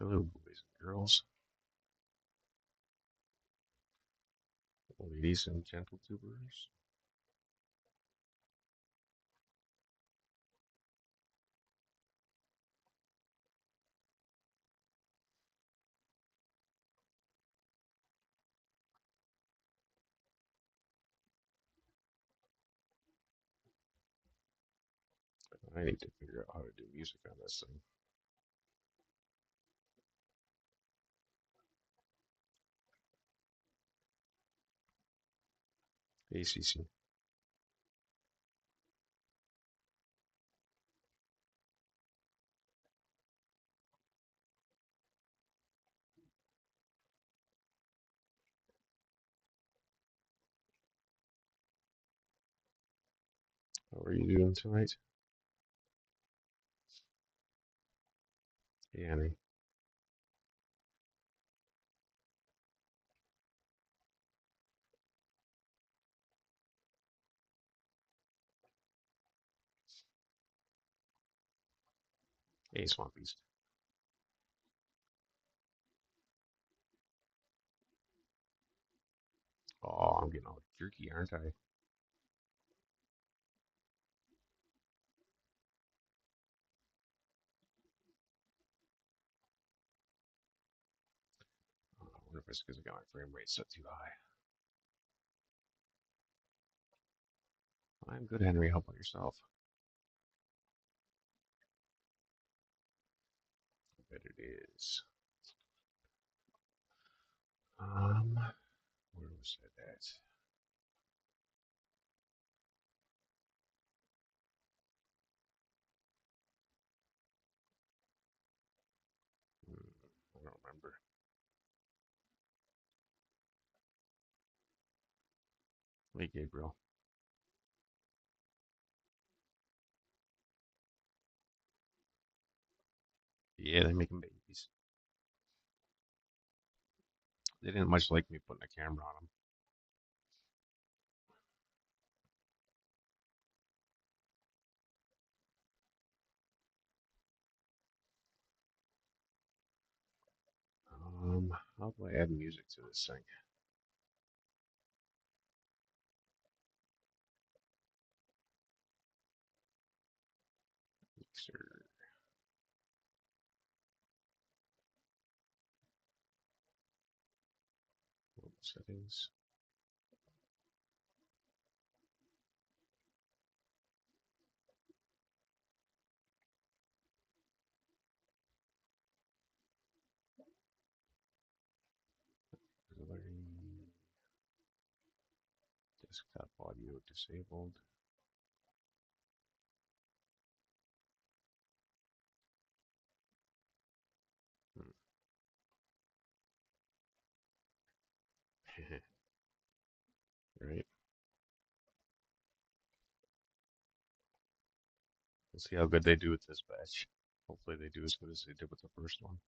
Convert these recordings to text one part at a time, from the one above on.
Hello, boys and girls, ladies and gentle tubers. I need to figure out how to do music on this thing. ACC. How are you doing tonight? Hey, Annie. Hey, Swamp Beast. Oh, I'm getting all jerky, aren't I? I wonder if it's because I got my frame rate set too high. I'm good, Henry. How about yourself? I bet it is. Where was it at? I don't remember. Hey, Gabriel. Yeah, they're making babies. They didn't much like me putting a camera on them. How do I add music to this thing? Mixer. Settings. Auxiliary. Desktop audio disabled. Hmm. Right. We'll see how good they do with this batch. Hopefully they do as good as they did with the first one.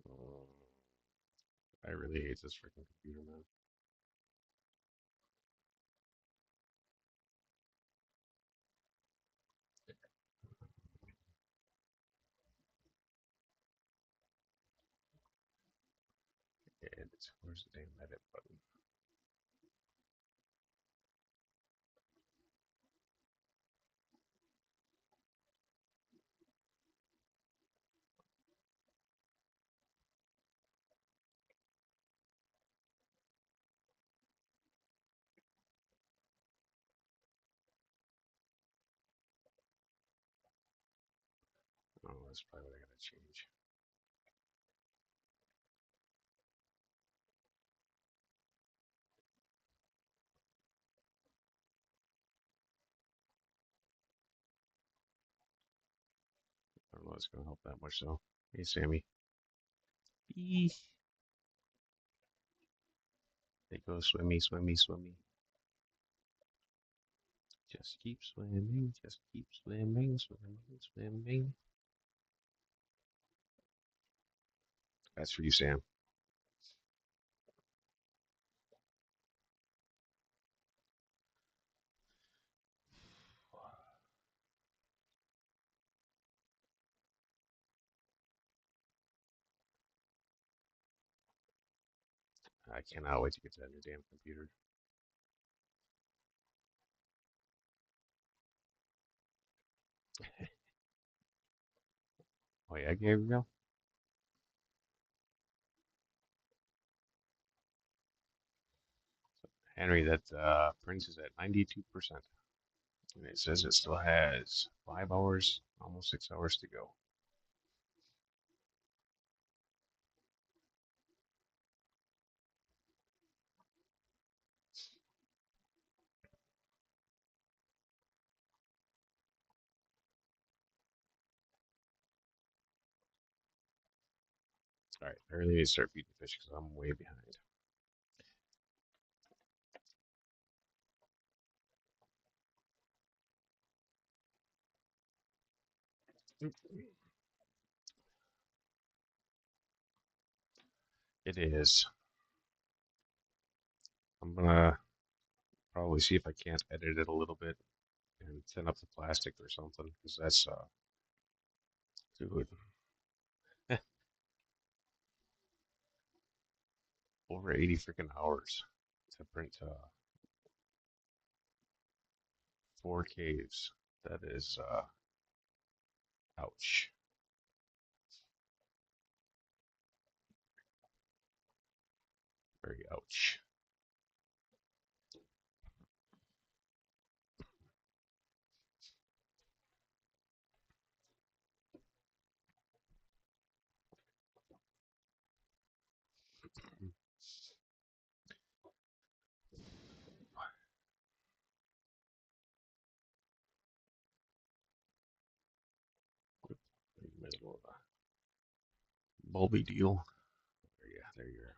Um, I really hate this freaking computer, man. Edit. Where's the damn edit button? Oh, that's probably what I gotta change. Well, it's gonna help that much though. Hey, Sammy. Eee. They go swimmy, swimmy, swimmy. Just keep swimming, just keep swimming, swimming, swimming. That's for you, Sam. I cannot wait to get to that new damn computer. Oh yeah, Gabriel? Henry, that print is at 92%. And it says it still has 5 hours, almost 6 hours to go. All right, I really need to start feeding the fish because I'm way behind. It is. I'm gonna probably see if I can't edit it a little bit and thin up the plastic or something because that's dude, over 80 freaking hours to print 4 caves. That is ouch. Very ouch. Middle of a bulby deal. There you are.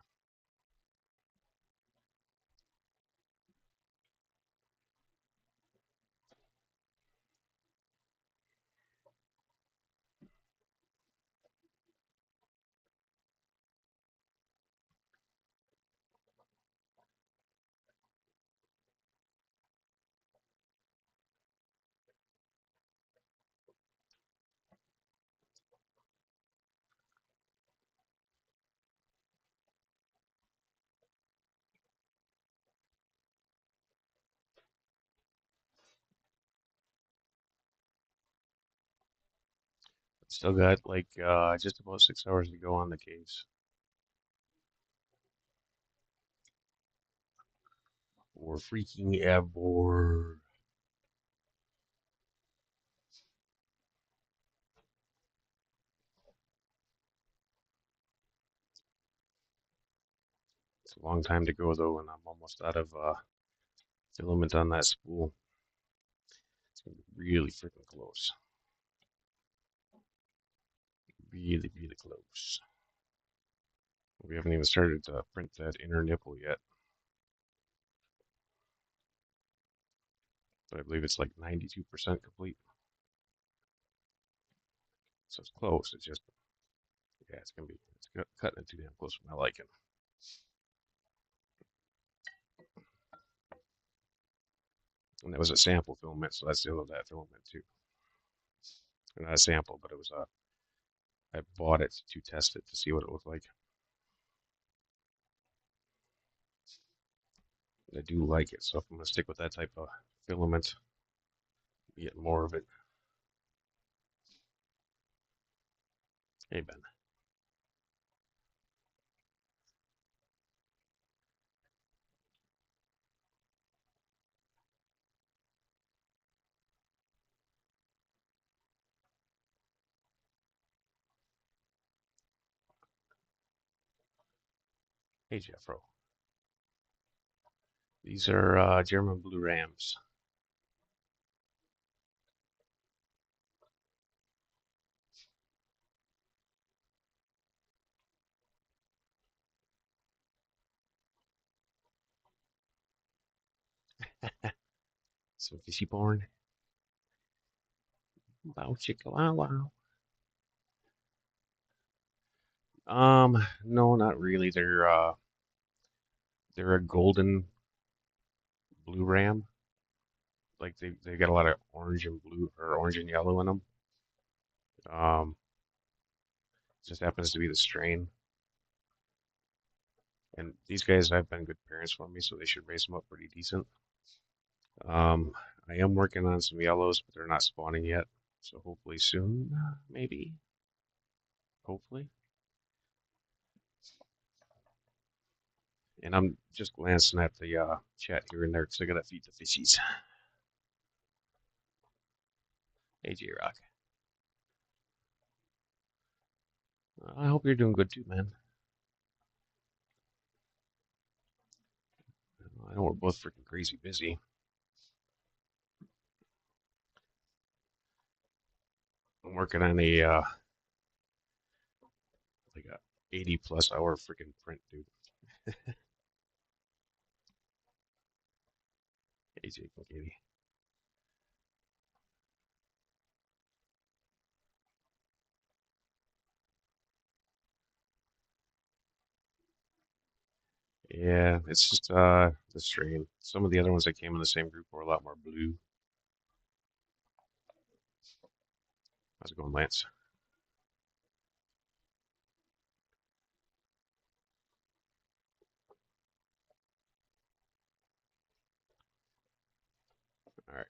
Still got like just about 6 hours to go on the caves. Or freaking ever. It's a long time to go though, and I'm almost out of filament on that spool. It's gonna be really freaking close. Really, really close. We haven't even started to print that inner nipple yet. But I believe it's like 92% complete. So it's close. It's just, yeah, it's cutting it too damn close for my liking. And that was a sample filament, so that's the other that filament too. Or not a sample, but it was a, I bought it to test it to see what it looked like. And I do like it, so if I'm gonna stick with that type of filament, get more of it. Hey Ben. Hey Jeffro. These are German blue rams. Some fishy porn. Wow, chicka wow wow. No, not really. They're a golden blue ram. Like they got a lot of orange and blue or orange and yellow in them. Um, just happens to be the strain. And these guys have been good parents for me, so they should raise them up pretty decent. Um, I am working on some yellows, but they're not spawning yet. So hopefully soon, maybe. Hopefully. And I'm just glancing at the chat here and there because I gotta feed the fishies. AJ Rock. I hope you're doing good too, man. I know we're both freaking crazy busy. I'm working on a like a 80 plus hour freaking print, dude. AJ fuck 80. Yeah, it's just the strain. Some of the other ones that came in the same group were a lot more blue. How's it going, Lance? All right,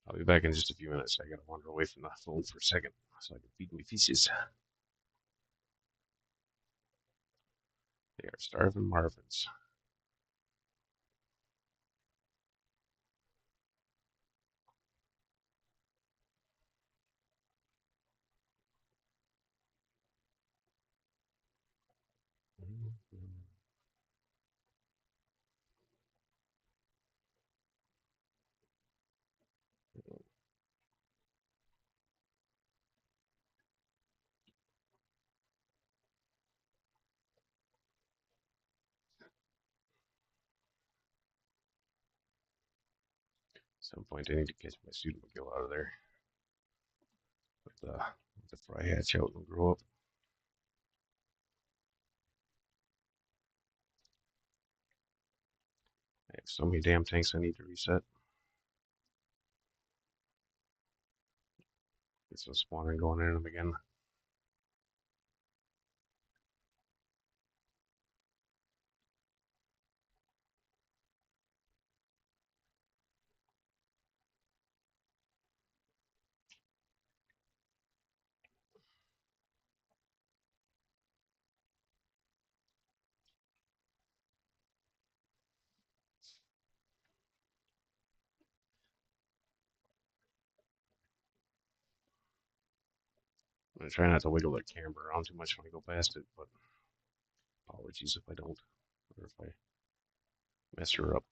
I'll be back in just a few minutes. I gotta wander away from the phone for a second so I can feed my fishes. They are starving Marvins. At some point, I need to catch my student McGill out of there. Let the fry hatch out and grow up. I have so many damn tanks I need to reset. Get some spawning going in them again. I'm gonna try not to wiggle the camera around too much when I go past it, but apologies if I don't, or if I mess her up.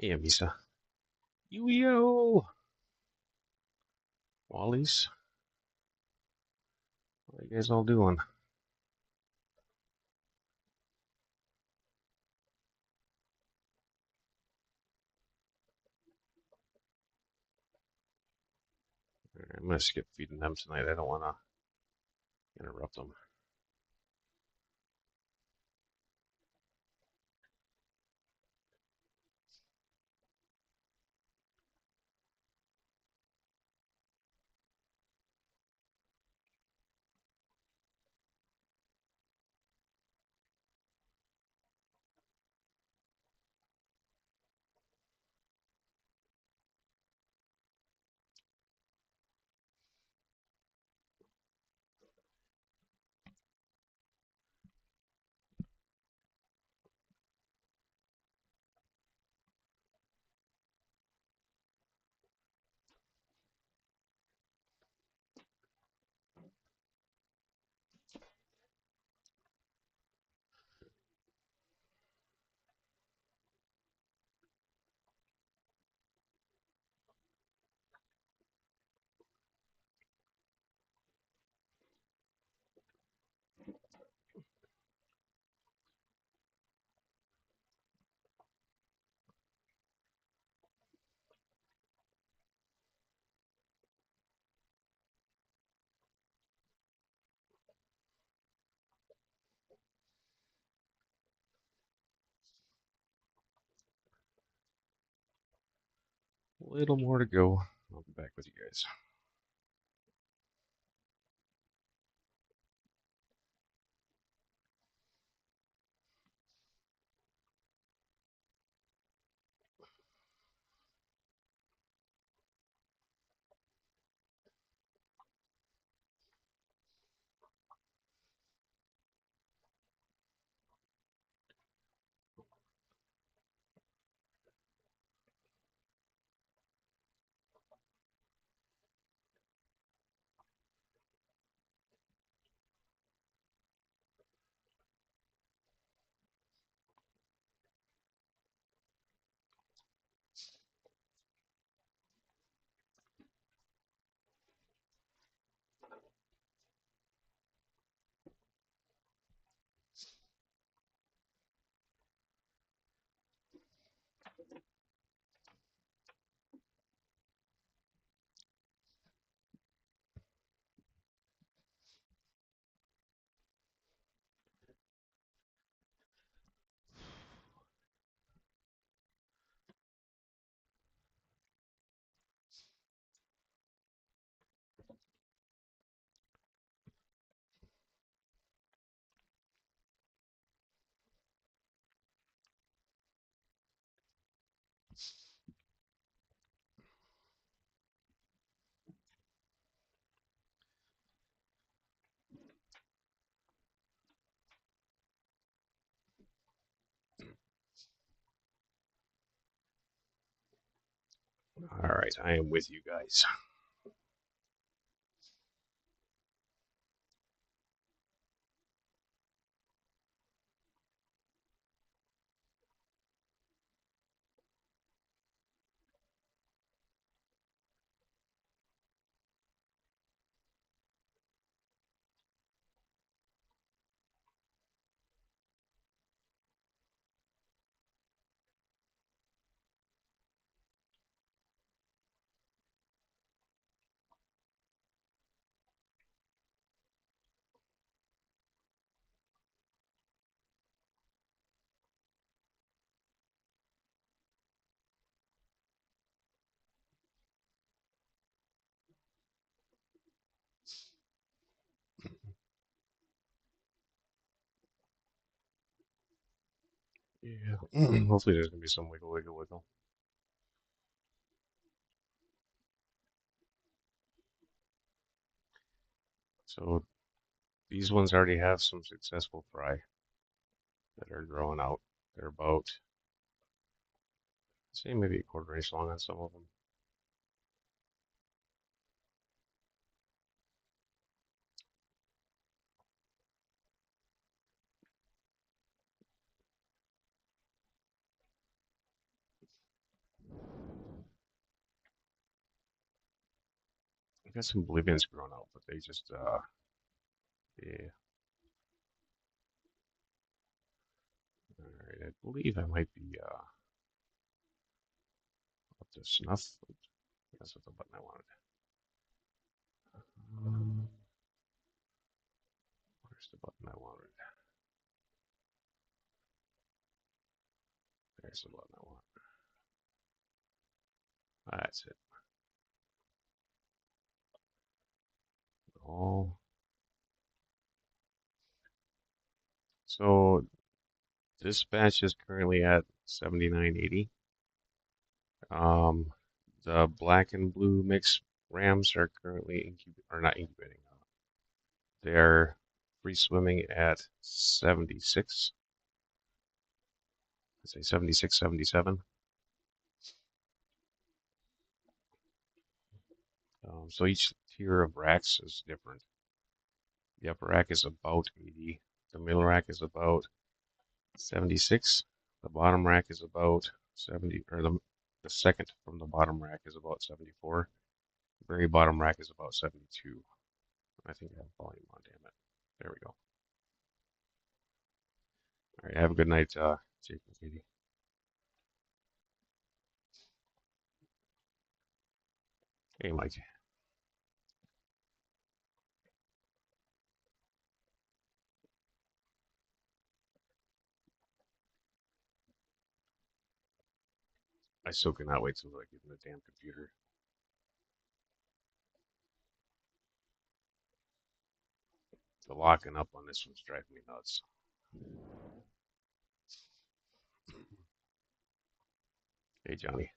Hey, Amisa. Yo! Wallies. What are you guys all doing? I'm gonna skip feeding them tonight. I don't wanna interrupt them. little more to go. I'll be back with you guys. All right, I am with you guys. Yeah, hopefully there's gonna be some wiggle, wiggle, wiggle. So these ones already have some successful fry that are growing out. They're about, say, maybe a quarter inch long on some of them. I got some Bolivians growing out, but they just, yeah. All right, I believe I might be up to snuff. That's what the button I wanted. Um, where's the button I wanted? There's the button I want. That's it. Oh, so this batch is currently at 79.80. Um, the black and blue mix rams are currently are not incubating. They're free swimming at 76. I'd say 76, 77. So each tier of racks is different. The upper rack is about 80. The middle rack is about 76. The bottom rack is about 70, or the second from the bottom rack is about 74. The very bottom rack is about 72. I think I have volume on, damn it. There we go. All right, have a good night, Jake and Katie. Hey, Mike. I still cannot wait till I get in the damn computer. The locking up on this one's driving me nuts. Hey, Johnny.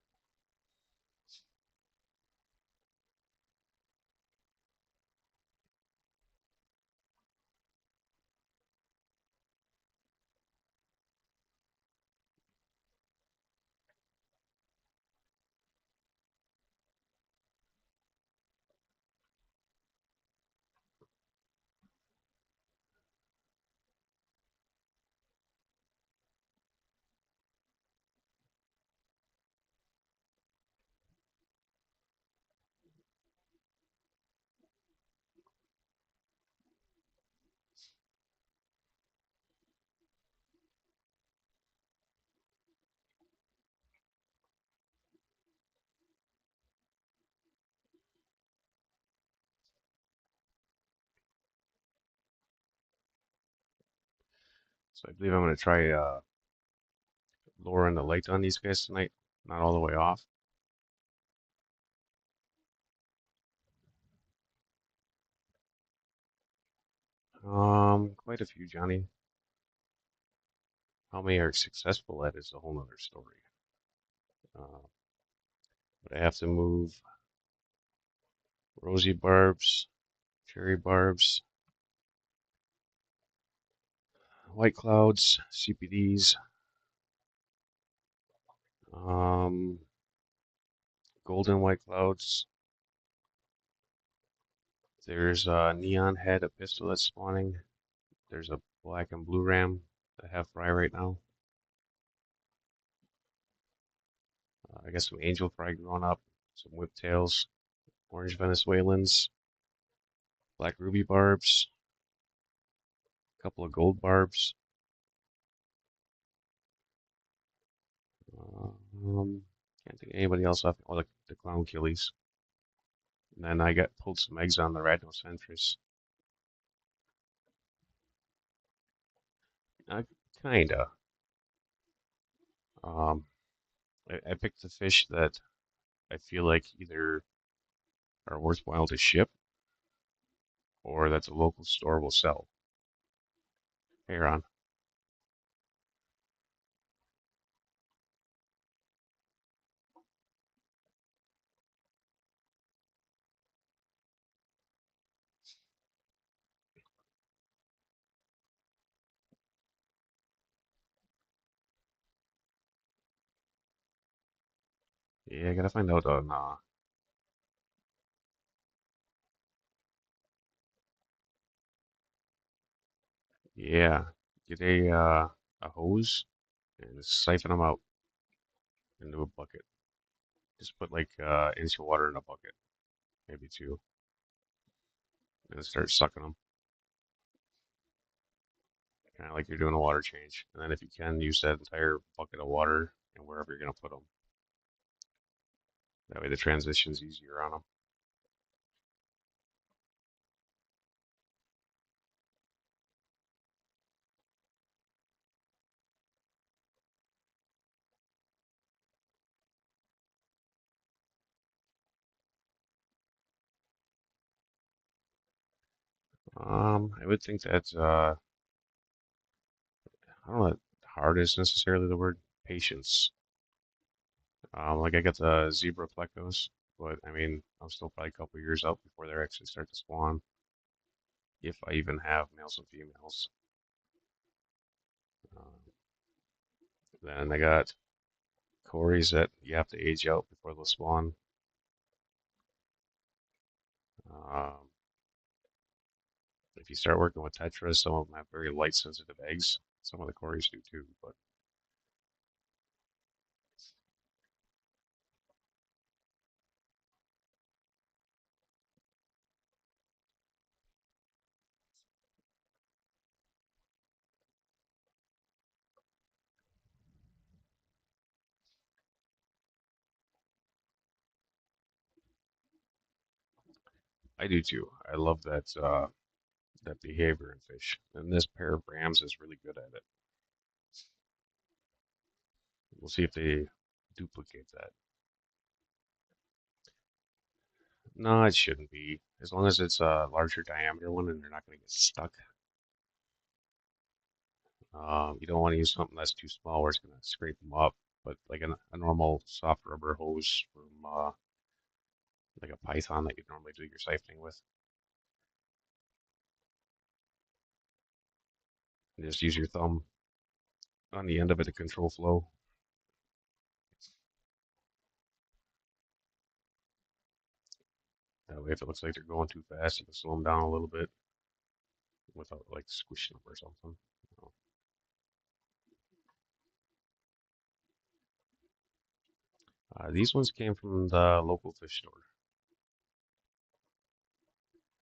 So I believe I'm going to try lowering the light on these guys tonight. Not all the way off. Quite a few, Johnny. How many are successful at is a whole nother story. Uh, but I have to move rosy barbs, cherry barbs, white clouds, CPDs, um, golden white clouds. There's a neon head, a pistol that's spawning. There's a black and blue ram that have fry right now. I got some angel fry growing up, some whiptails, orange Venezuelans, black ruby barbs, a couple of gold barbs. Can't think of anybody else off. Oh, the clown killies. And then I got pulled some eggs on the rhinocentris. Uh, Kinda. Um, I picked the fish that I feel like either are worthwhile to ship or that the local store will sell. Hey, Ron. Yeah, I gotta find out on, yeah, get a hose and siphon them out into a bucket. Just put like inch of water in a bucket, maybe two, and start sucking them, kind of like you're doing a water change. And then if you can, use that entire bucket of water and wherever you're gonna put them. That way the transition's easier on them. I would think that I don't know that hard is necessarily the word patience. Like I got the zebra plecos, but I mean I'm still probably a couple years out before they actually start to spawn, if I even have males and females. Uh, then I got Corys that you have to age out before they'll spawn. Um, if you start working with tetras, some of them have very light sensitive eggs. Some of the Corys do too, but I do too. I love that behavior in fish, and this pair of rams is really good at it. We'll see if they duplicate that. No, it shouldn't be. As long as it's a larger diameter one and they're not going to get stuck. You don't want to use something that's too small where it's going to scrape them up. But like a normal soft rubber hose from like a Python that you'd normally do your siphoning with. And just use your thumb on the end of it to control flow. That way, if it looks like they're going too fast, you can slow them down a little bit without like squishing them or something. These ones came from the local fish store.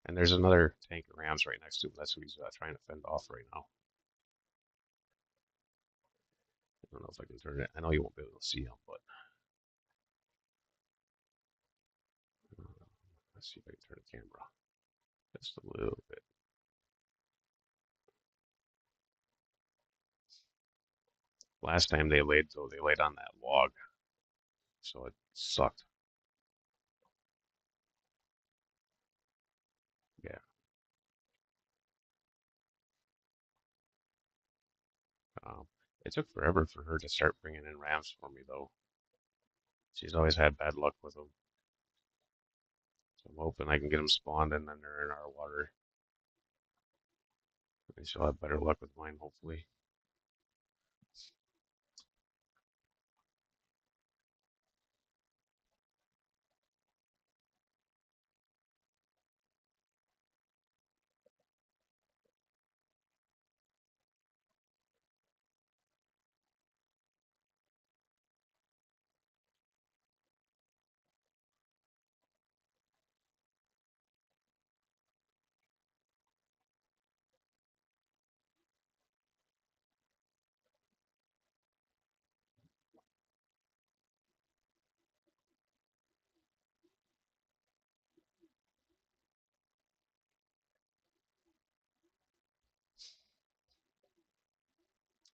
And there's another tank of rams right next to him. That's who he's trying to fend off right now. I don't know if I can turn it. I know you won't be able to see him, but uh, let's see if I can turn the camera just a little bit. Last time they laid, though, they laid on that log, so it sucked. Yeah. Um, it took forever for her to start bringing in rams for me, though. She's always had bad luck with them. So I'm hoping I can get them spawned and then they're in our water. And she'll have better luck with mine, hopefully.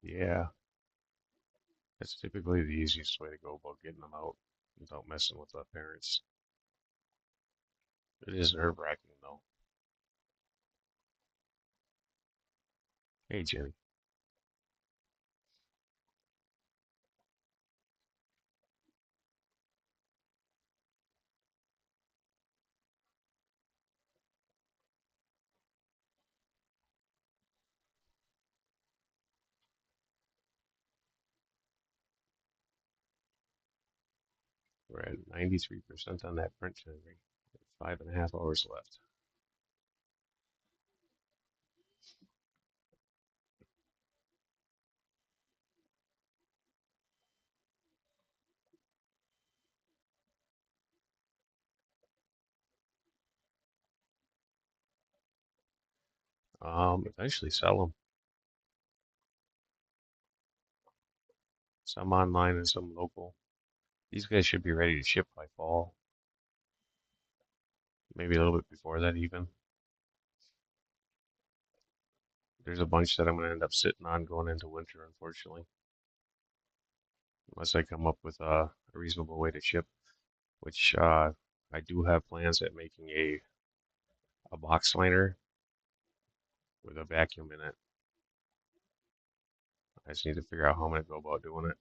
Yeah, that's typically the easiest way to go about getting them out without messing with the parents. It is nerve-wracking, though. Hey, Jenny. We're at 93% on that print memory. 5.5 hours left. Eventually sell them. Some online and some local. These guys should be ready to ship by fall. Maybe a little bit before that even. There's a bunch that I'm going to end up sitting on going into winter, unfortunately. Unless I come up with a reasonable way to ship, which I do have plans at making a box liner with a vacuum in it. I just need to figure out how I'm going to go about doing it.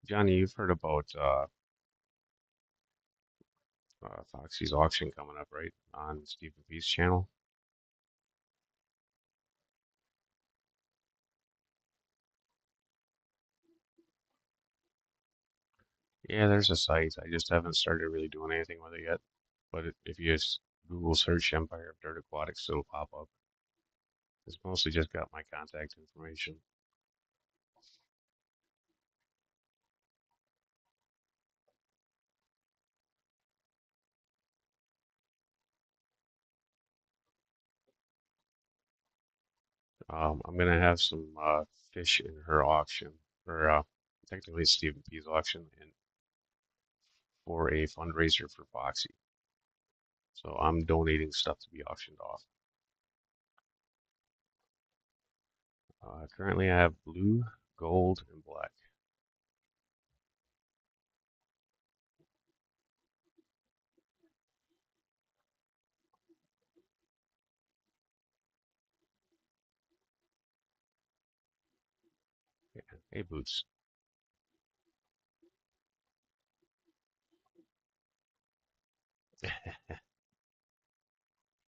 Johnny, you've heard about Foxy's auction coming up, right? On Stephen P's channel. Yeah, there's a site. I just haven't started really doing anything with it yet. But if you just Google search Empire of Dirt Aquatics, it'll pop up. It's mostly just got my contact information. I'm gonna have some fish in her auction, or technically Stephen P's auction, and for a fundraiser for Foxy. So I'm donating stuff to be auctioned off. Currently, I have blue, gold, and black. Yeah. Hey, Boots.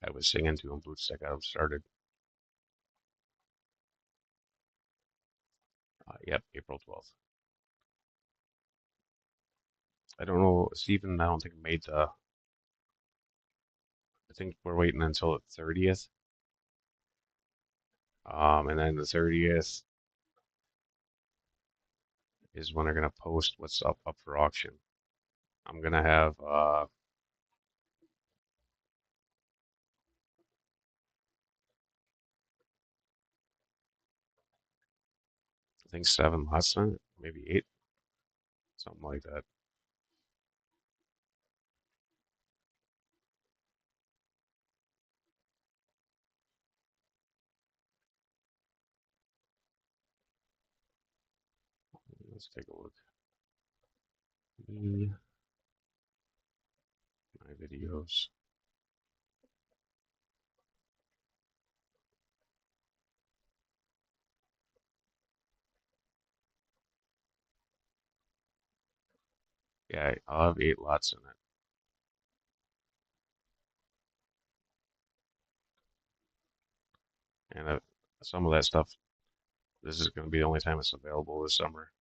I was singing to him, Boots. I got him started. Yep, April 12th. I don't know, Stephen, I don't think made the. I think we're waiting until the 30th. And then the 30th is when they're gonna post what's up for auction. I'm gonna have I think 7 last night, maybe 8, something like that. Let's take a look. Me, my videos. Yeah, I'll have 8 lots in it. And some of that stuff, this is going to be the only time it's available this summer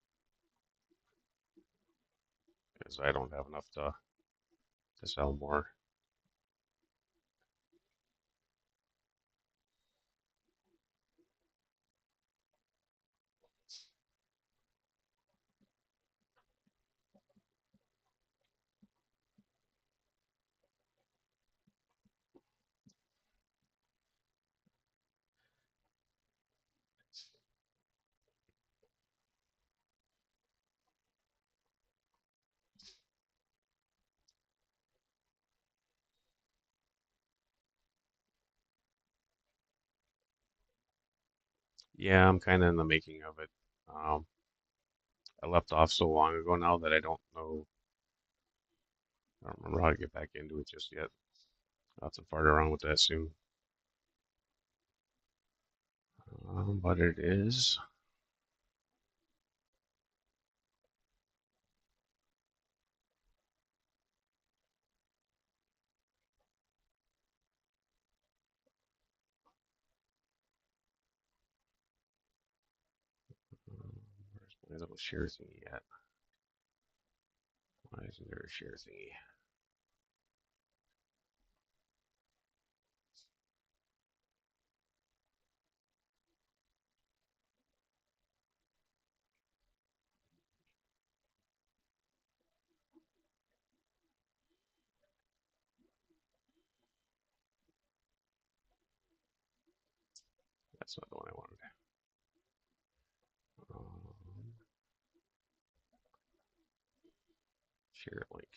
because I don't have enough to sell more. Yeah, I'm kind of in the making of it. Um, I left off so long ago now that I don't know, I don't remember how to get back into it just yet. I'll have to fart around with that soon. But it is. Where's my little share thingy at? Why isn't there a share thingy? That's not the one I wanted. Um, Share link.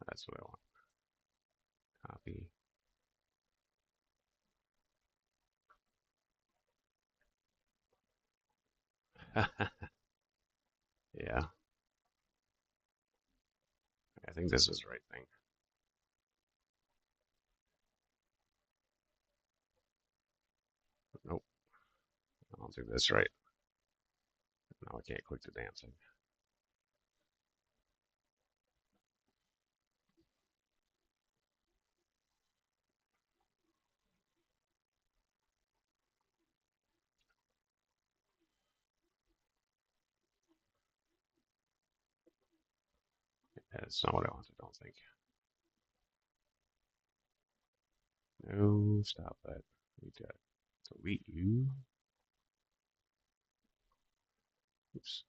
That's what I want. Copy. Yeah, I think this is the right thing. Nope, I don't think that's right. Now I can't click the damn thing. That's not what I wanted, I don't think. No, stop that. Need to delete you. Oops.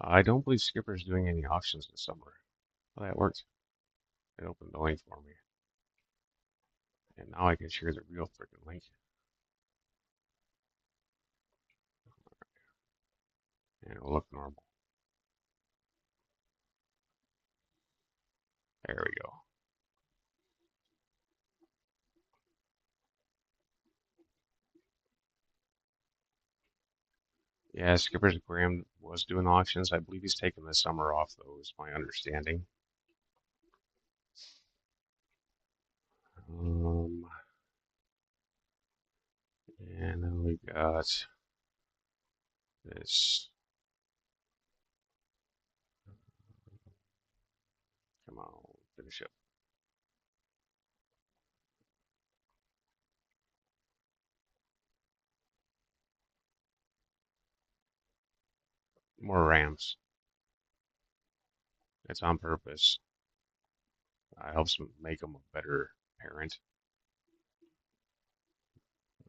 I don't believe Skipper's doing any auctions this summer. Oh, that worked. It opened the link for me. And now I can share the real freaking link. And it'll look normal. There we go. Yeah, Skipper's Aquarium was doing auctions. I believe he's taking the summer off, though, is my understanding. Um, and then we got this. Come on, finish up. More Rams. It's on purpose. It helps make them a better parent.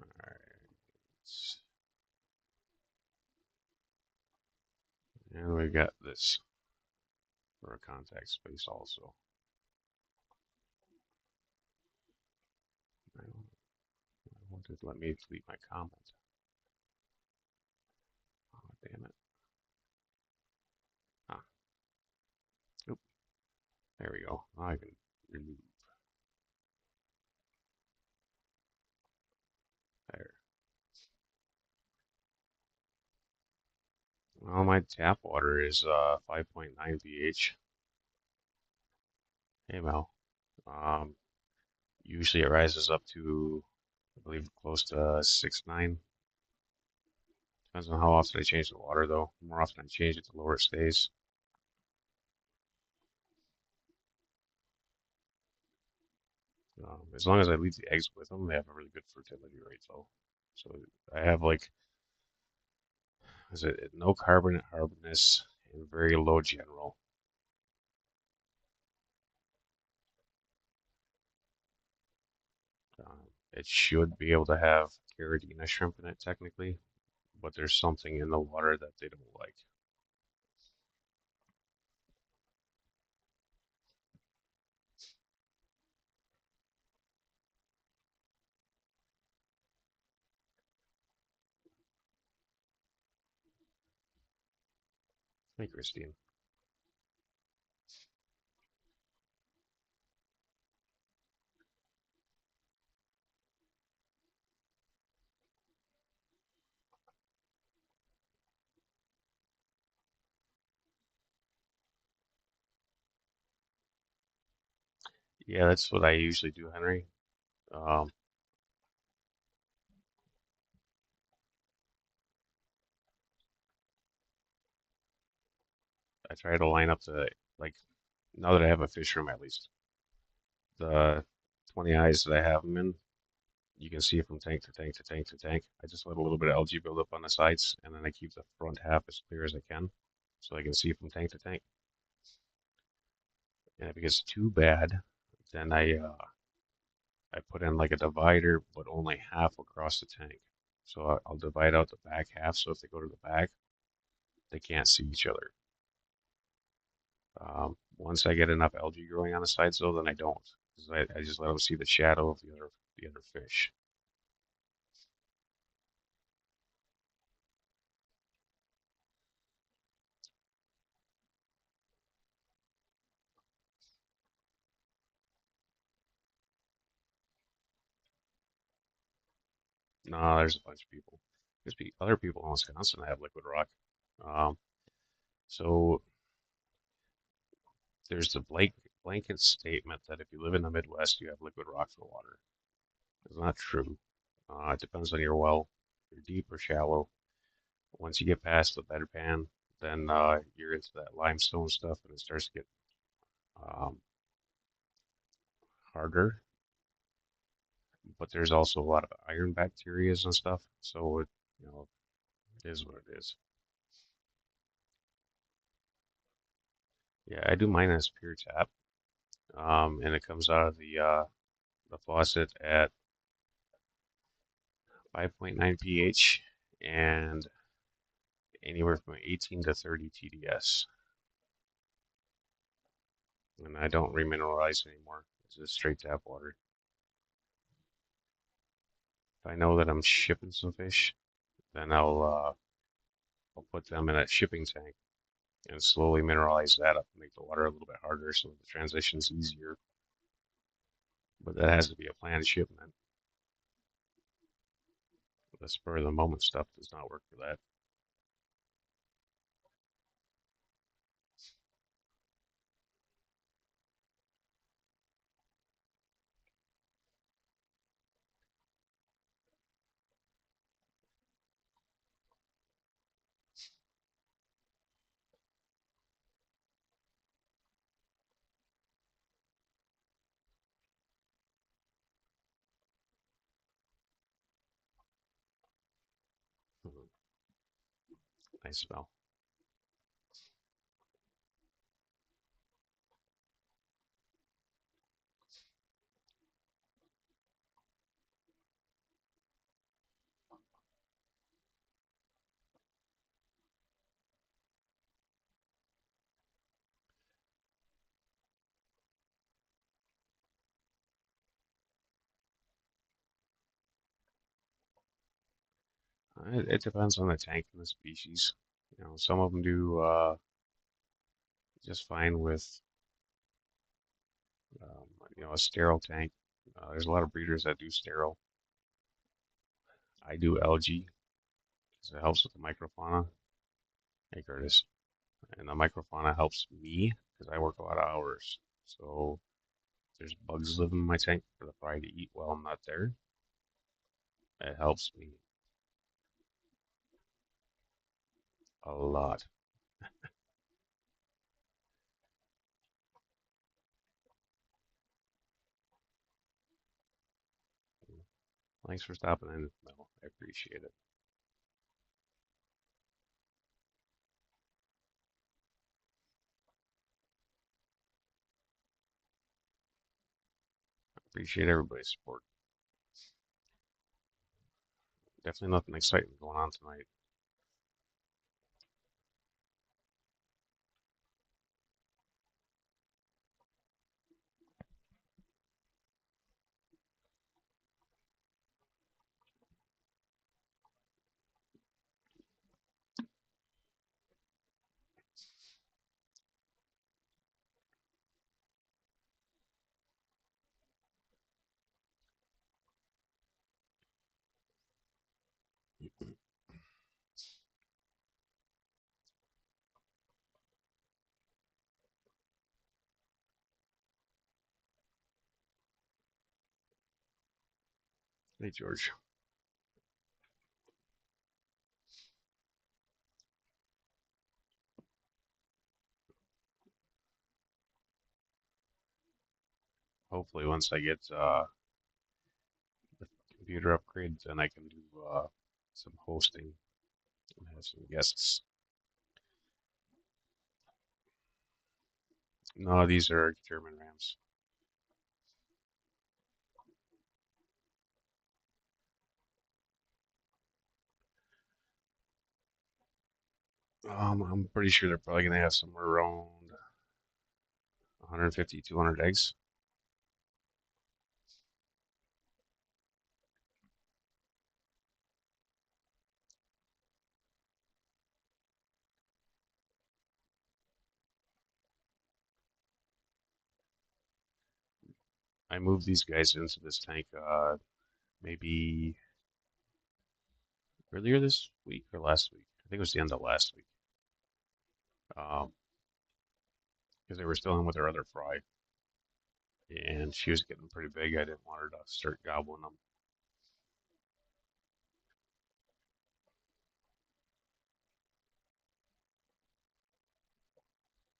All right. And we got this for a contact space also. I wanted to let me delete my comment. Oh, damn it. Ah, oop. There we go. Now I can remove. There. Well, my tap water is 5.9 pH. Hey, Mel. Um, Usually it rises up to, I believe, close to 6.9. Depends on how often I change the water, though. The more often I change it, the lower it stays. As long as I leave the eggs with them, they have a really good fertility rate, though. So I have like, is it no carbonate hardness and very low general. It should be able to have Caridina shrimp in it technically, but there's something in the water that they don't like. Hey, Christine. Yeah, that's what I usually do, Henry. Um, I try to line up like, now that I have a fish room at least, the 20 eyes that I have them in, you can see from tank to tank to tank to tank. I just let a little bit of algae build up on the sides, and then I keep the front half as clear as I can, so I can see from tank to tank. And if it gets too bad, then I put in like a divider, but only half across the tank. So I'll divide out the back half, so if they go to the back, they can't see each other. Once I get enough algae growing on the sides, though, then I don't, because I just let them see the shadow of the other fish. No, there's a bunch of people. Other people in Wisconsin that have liquid rock. Um, so there's the blanket statement that if you live in the Midwest, you have liquid rock for water. It's not true. It depends on your well. If you're deep or shallow. Once you get past the bedpan, then you're into that limestone stuff, and it starts to get um, harder. But there's also a lot of iron bacteria and stuff, so it is what it is. Yeah, I do mine as pure tap, and it comes out of the faucet at 5.9 pH and anywhere from 18 to 30 TDS. And I don't remineralize anymore. It's just straight tap water. If I know that I'm shipping some fish, then I'll put them in a shipping tank and slowly mineralize that up and make the water a little bit harder so the transition's easier. But that has to be a planned shipment. The spur of the moment stuff does not work for that. Mhm. Nice smell. It depends on the tank and the species. Some of them do just fine with um, a sterile tank. There's a lot of breeders that do sterile. I do algae because it helps with the microfauna. Hey, Curtis. And the microfauna helps me because I work a lot of hours. So if there's bugs living in my tank for the fry to eat while I'm not there. It helps me a lot. Thanks for stopping in, Mel. I appreciate it. Appreciate everybody's support. Definitely nothing exciting going on tonight. Hey, George. Hopefully, once I get the computer upgrade, then I can do some hosting and have some guests. No, these are German Rams. I'm pretty sure they're probably gonna have somewhere around 150, 200 eggs. I moved these guys into this tank maybe earlier this week or last week. I think it was the end of last week. Um, because they were still in with their other fry, and she was getting pretty big. I didn't want her to start gobbling them,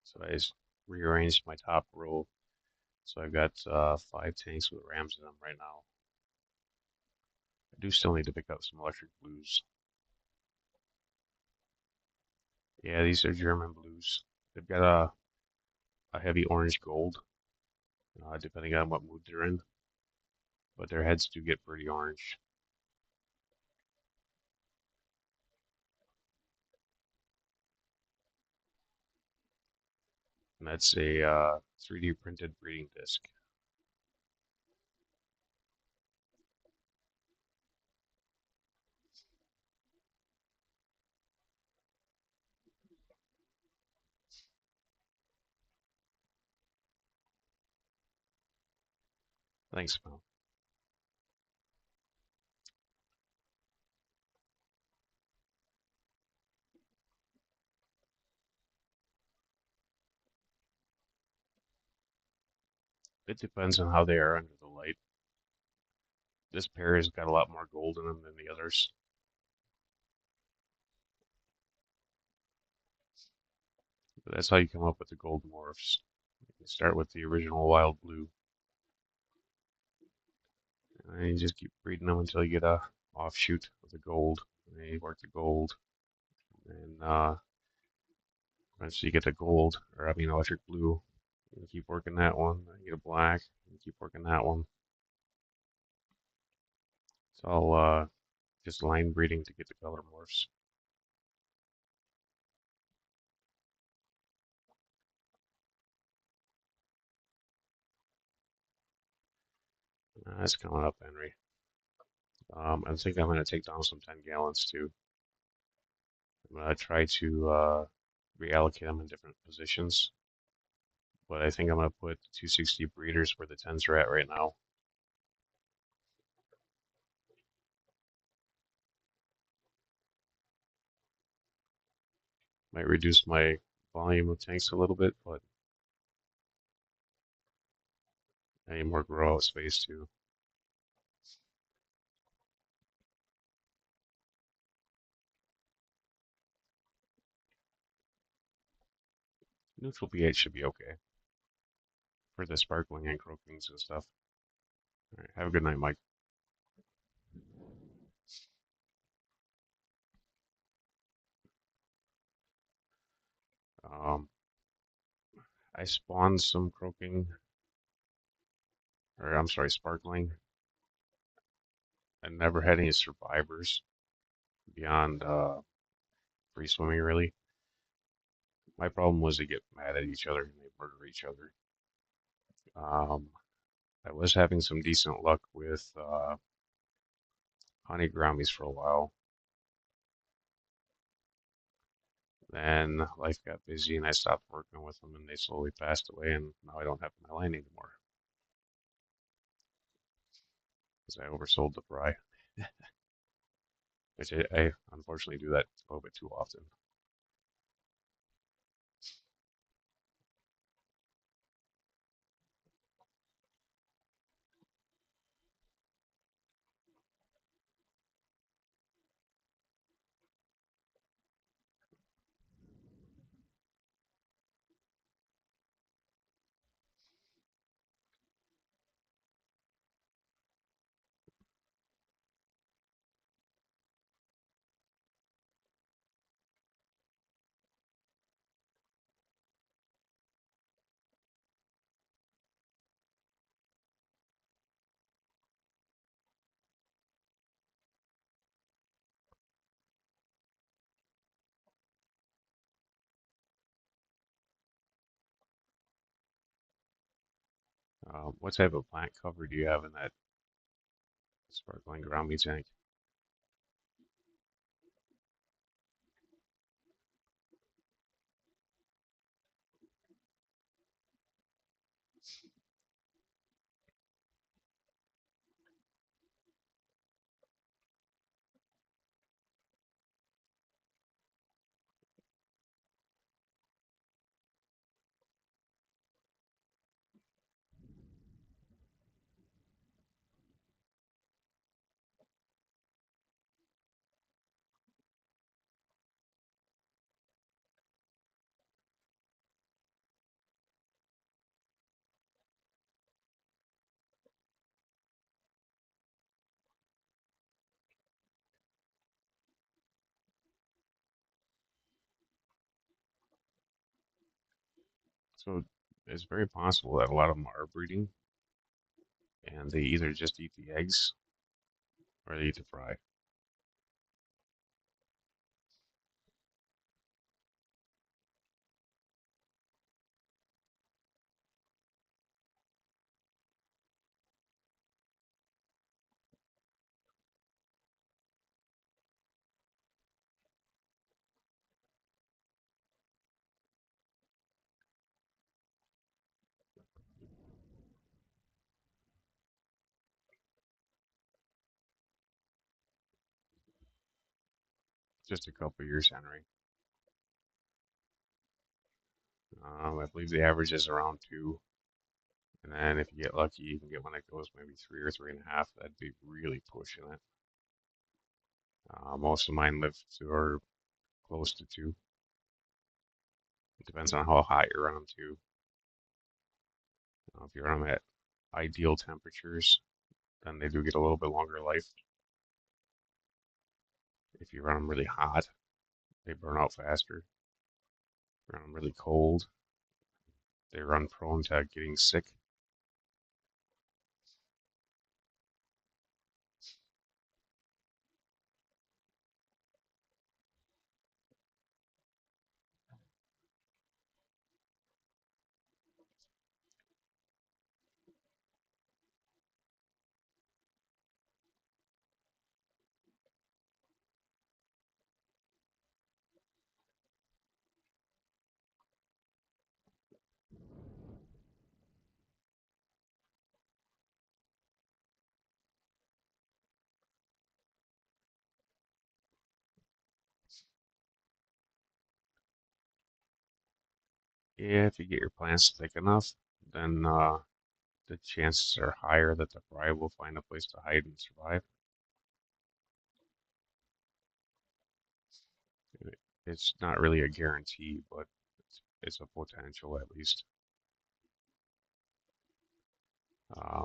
so I just rearranged my top row. So I've got 5 tanks with rams in them right now. I do still need to pick up some electric blues. Yeah, these are German blues. They've got a heavy orange gold, depending on what mood they're in, but their heads do get pretty orange. And that's a 3D printed breeding disc. Thanks, Mel. It depends on how they are under the light. This pair has got a lot more gold in them than the others. But that's how you come up with the gold morphs. You start with the original wild blue, and you just keep breeding them until you get a offshoot of the gold. And then you work the gold, and eventually you get the gold, or I mean electric blue. You keep working that one, then you get a black, you keep working that one. It's all just line breeding to get the color morphs. That's coming up, Henry. I think I'm going to take down some 10 gallons too. I'm going to try to reallocate them in different positions, but I think I'm going to put 260 breeders where the 10s are at right now. Might reduce my volume of tanks a little bit, but I need more grow out space too. Neutral pH should be okay for the sparkling and croakings and stuff. All right, have a good night, Mike. Um, I spawned some croaking, or I'm sorry, sparkling, and never had any survivors beyond free swimming, really. My problem was they get mad at each other and they murder each other. Um, I was having some decent luck with honey groumies for a while. Then life got busy and I stopped working with them and they slowly passed away and now I don't have my line anymore because I oversold the fry, which I unfortunately do that a little bit too often. What type of plant cover do you have in that sparkling ground tank? So it's very possible that a lot of them are breeding and they either just eat the eggs or they eat the fry. Just a couple years, Henry. I believe the average is around 2. And then if you get lucky, you can get one that goes maybe 3 or 3.5. That'd be really pushing it. Most of mine live to or close to 2. It depends on how hot you run them to. If you run them at ideal temperatures, then they do get a little bit longer life. If you run them really hot, they burn out faster. Run them really cold, they run prone to getting sick. Yeah, if you get your plants thick enough, then the chances are higher that the fry will find a place to hide and survive. It's not really a guarantee, but it's a potential at least.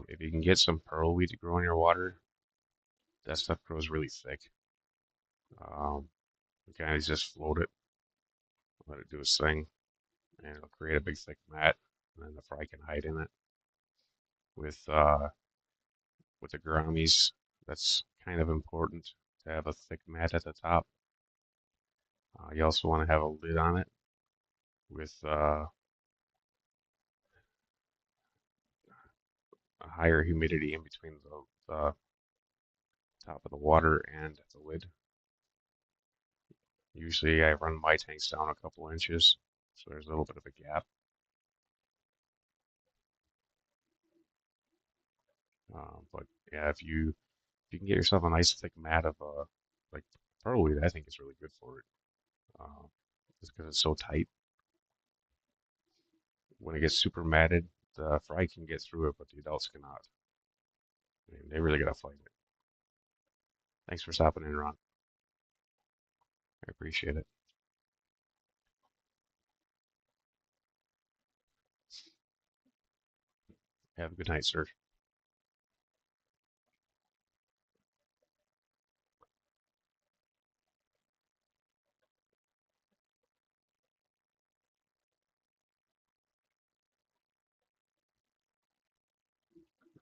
If you can get some pearlweed to grow in your water, that stuff grows really thick. Um, you kind of just float it, let it do its thing, and it'll create a big thick mat, and then the fry can hide in it. With with the gouramis, that's kind of important to have a thick mat at the top. You also want to have a lid on it with a higher humidity in between the top of the water and the lid. Usually I run my tanks down a couple inches, so there's a little bit of a gap. But yeah, if you can get yourself a nice thick mat of like pearlweed, I think it's really good for it. Uh, just because it's so tight. When it gets super matted, the fry can get through it, but the adults cannot. I mean, they really gotta fight it. Thanks for stopping in, Ron. I appreciate it. Have a good night, sir.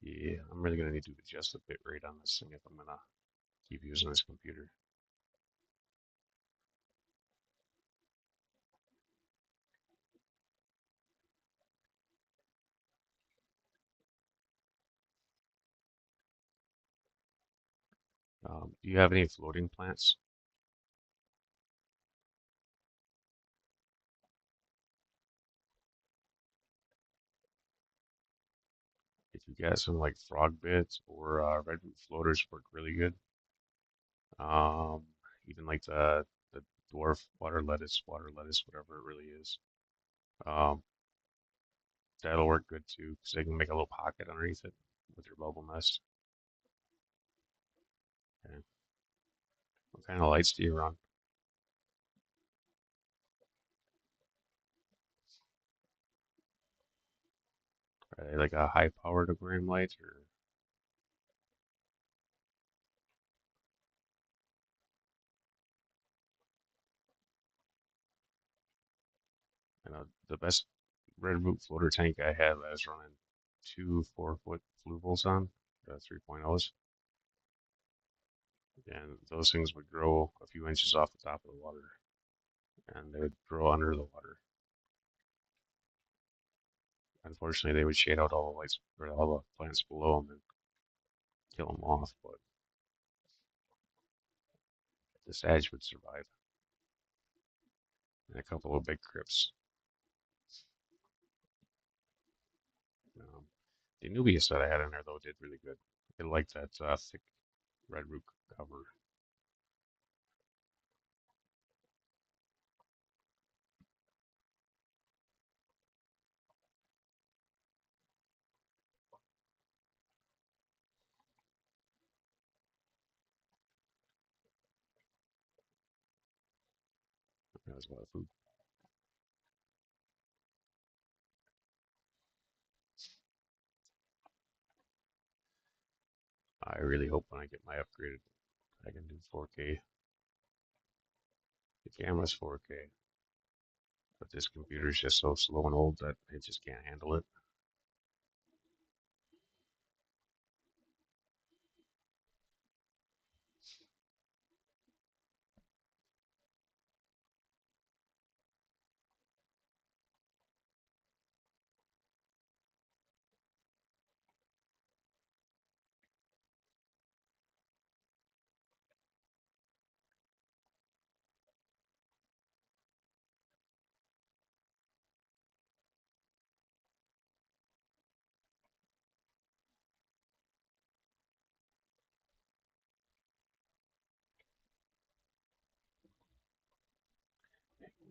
Yeah, I'm really gonna need to adjust the bit rate on this thing if I'm gonna keep using this computer. Do you have any floating plants? If you got some like frog bits or redwood floaters work really good. Um, Even like the dwarf water lettuce, whatever it really is. Um, that'll work good too, because they can make a little pocket underneath it with your bubble nest. Okay. What kind of lights do you run? Are they like a high powered aquarium light or you know the best red root floater tank I have, I was running two 4 foot fluvials on, 3.0s, and those things would grow a few inches off the top of the water, and they would grow under the water. Unfortunately, they would shade out all the lights or all the plants below them and kill them off, but the sage would survive, and a couple of big crypts. Um, the Anubias that I had in there though did really good. It liked that thick red root cover. That was a lot of food. I really hope when I get my upgraded, I can do 4K. The camera's 4K, but this computer's just so slow and old that it just can't handle it.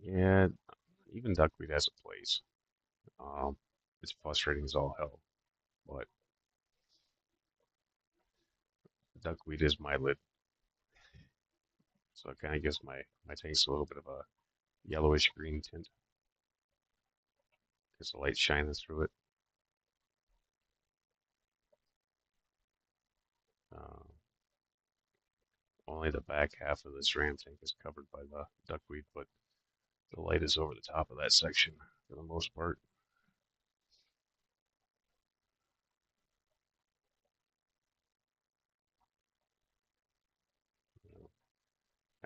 Yeah, even duckweed has a place. Um, it's frustrating as all hell, but duckweed is my lid, so it kind of gives my tanks a little bit of a yellowish green tint because the light's shining through it. Uh, Only the back half of this ram tank is covered by the duckweed, but the light is over the top of that section for the most part.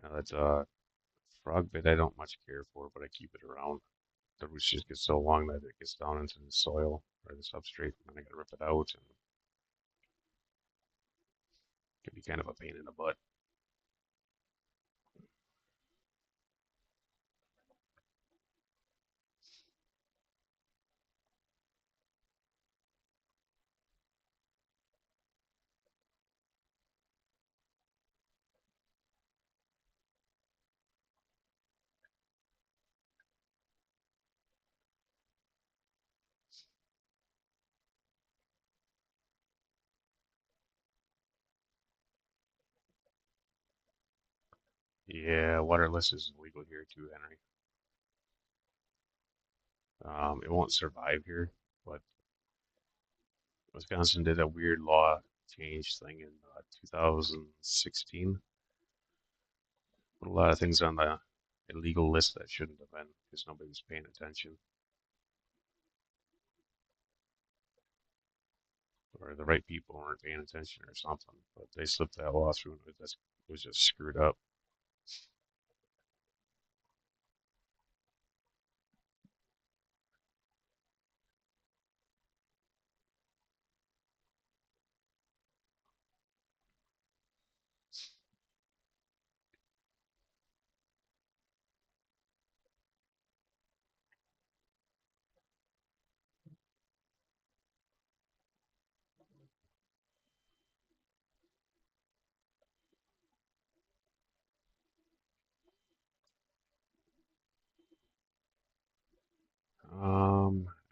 Now that's frog bit I don't much care for, but I keep it around. The roots just get so long that it gets down into the soil or the substrate, and then I gotta rip it out, and it can be kind of a pain in the butt. Yeah, waterless is illegal here too, Henry. It won't survive here, but Wisconsin did a weird law change thing in 2016. Put a lot of things on the illegal list that shouldn't have been because nobody was paying attention, or the right people weren't paying attention or something. But they slipped that law through, and it was just screwed up.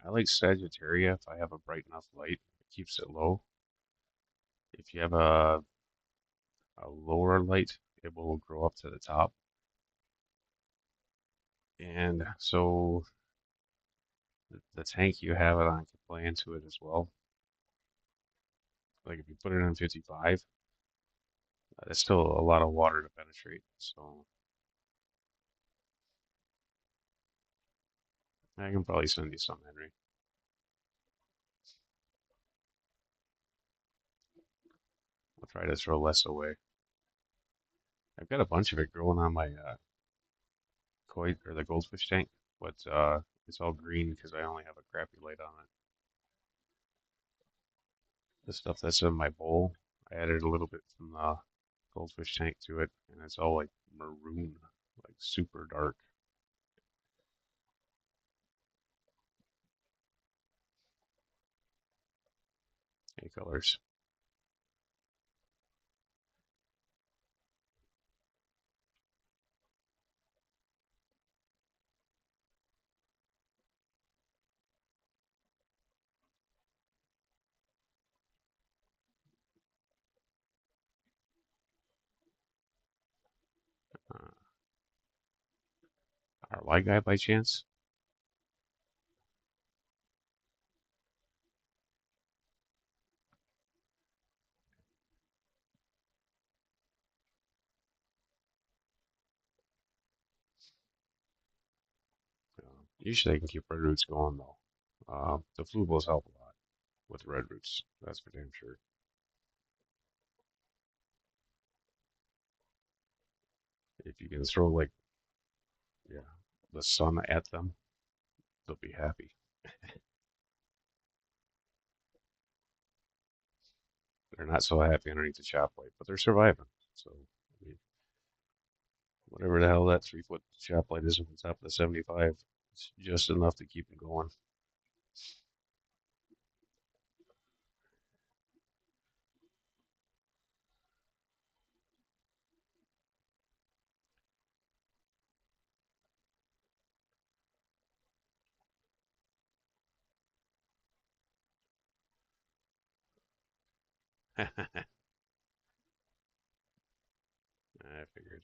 I like Sagittaria if I have a bright enough light. It keeps it low. If you have a lower light, it will grow up to the top. And so the tank you have it on can play into it as well. Like if you put it in 55, that's still a lot of water to penetrate. So I can probably send you some, Henry. I'll try to throw less away. I've got a bunch of it growing on my koi or the goldfish tank, but it's all green because I only have a crappy light on it. The stuff that's in my bowl, I added a little bit from the goldfish tank to it, and it's all like maroon, like super dark. Any colors. Uh, Our white guy by chance? Usually I can keep red roots going though. The flubles help a lot with red roots. That's for damn sure. If you can throw like, yeah, the sun at them, they'll be happy. They're not so happy underneath the chop light, but they're surviving. So, I mean, whatever the hell that 3 foot chop light is on top of the 75, it's just enough to keep them going. I figured.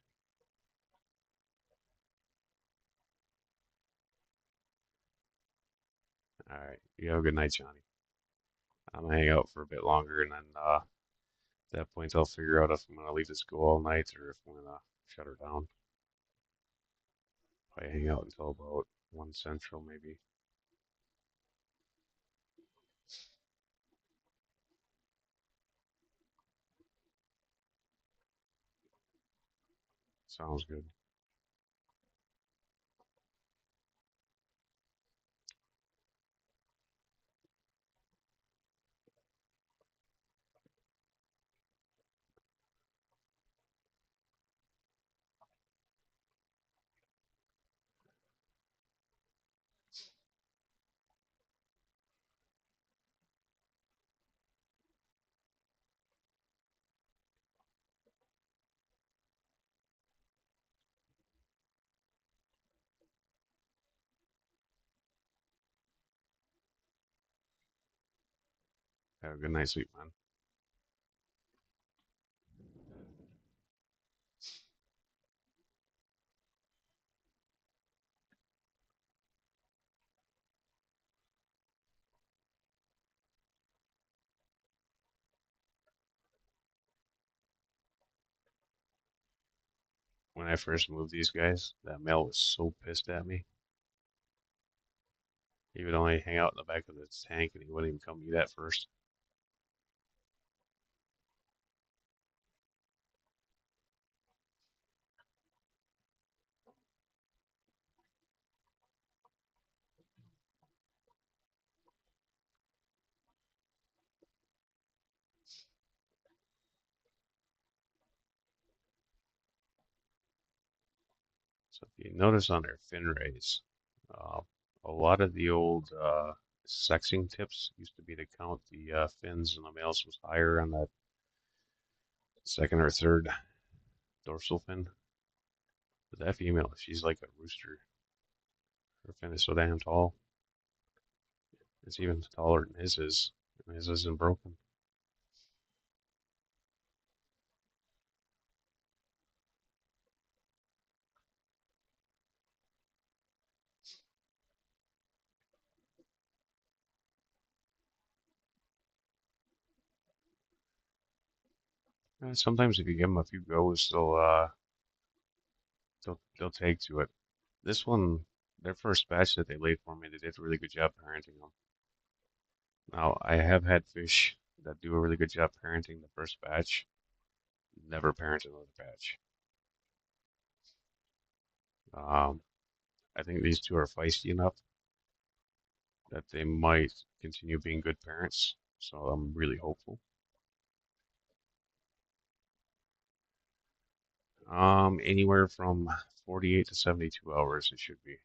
All right, you have a good night, Johnny. I'm gonna hang out for a bit longer, and then at that point, I'll figure out if I'm gonna leave this go all night or if I'm gonna shut her down. Probably hang out until about 1 Central, maybe. Sounds good. Have a good night's sleep, man. When I first moved these guys, that male was so pissed at me. He would only hang out in the back of the tank and he wouldn't even come eat at first. So if you notice on their fin rays, uh, a lot of the old sexing tips used to be to count the fins and the males was higher on that second or third dorsal fin. But that female, she's like a rooster. Her fin is so damn tall. It's even taller than his is. And his isn't broken. Sometimes if you give them a few goes, they'll take to it. This one, their first batch that they laid for me, they did a really good job parenting them. Now, I have had fish that do a really good job parenting the first batch, never parent another batch. Um, I think these two are feisty enough that they might continue being good parents, so I'm really hopeful. Anywhere from 48 to 72 hours it should be.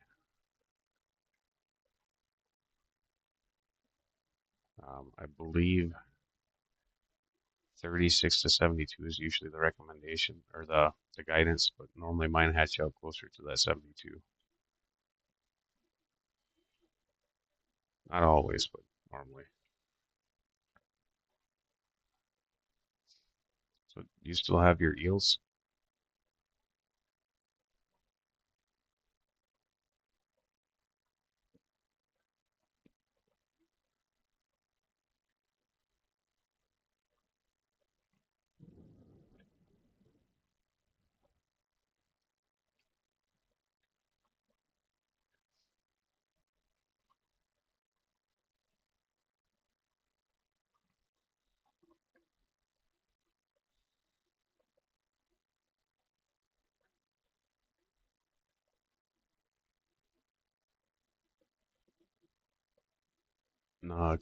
I believe 36 to 72 is usually the recommendation or the guidance, but normally mine hatch out closer to that 72. Not always, but normally. So you still have your eels?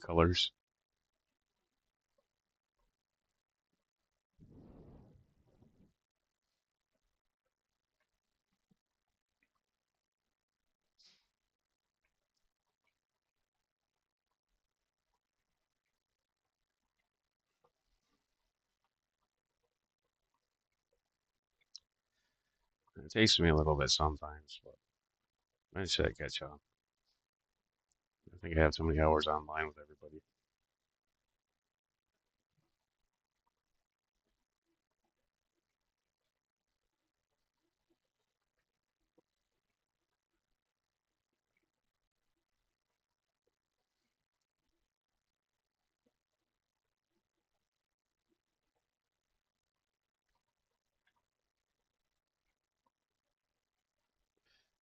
colors. It takes me a little bit sometimes, but I should catch on. I think I have too many hours online with everybody.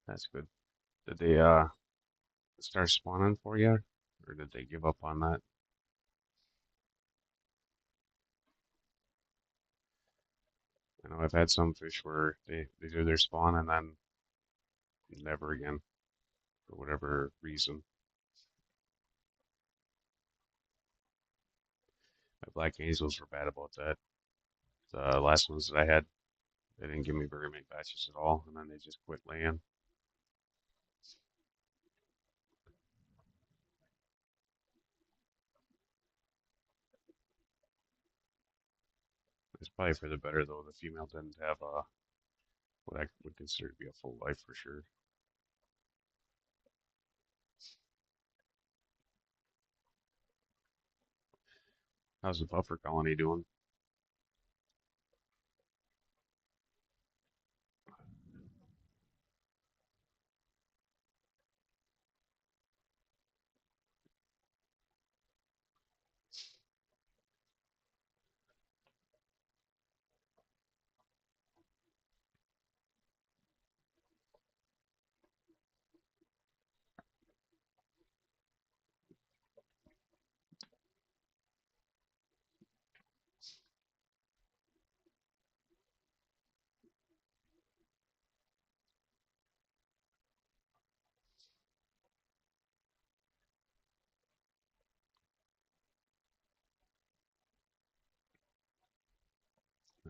That's good. Did they start spawning for you, or did they give up on that? I know I've had some fish where they do their spawn and then never again for whatever reason. My black angels were bad about that. The last ones that I had, they didn't give me very many batches at all, and then they just quit laying. It's probably for the better though. The female didn't have what I would consider to be a full life for sure. How's the buffer colony doing?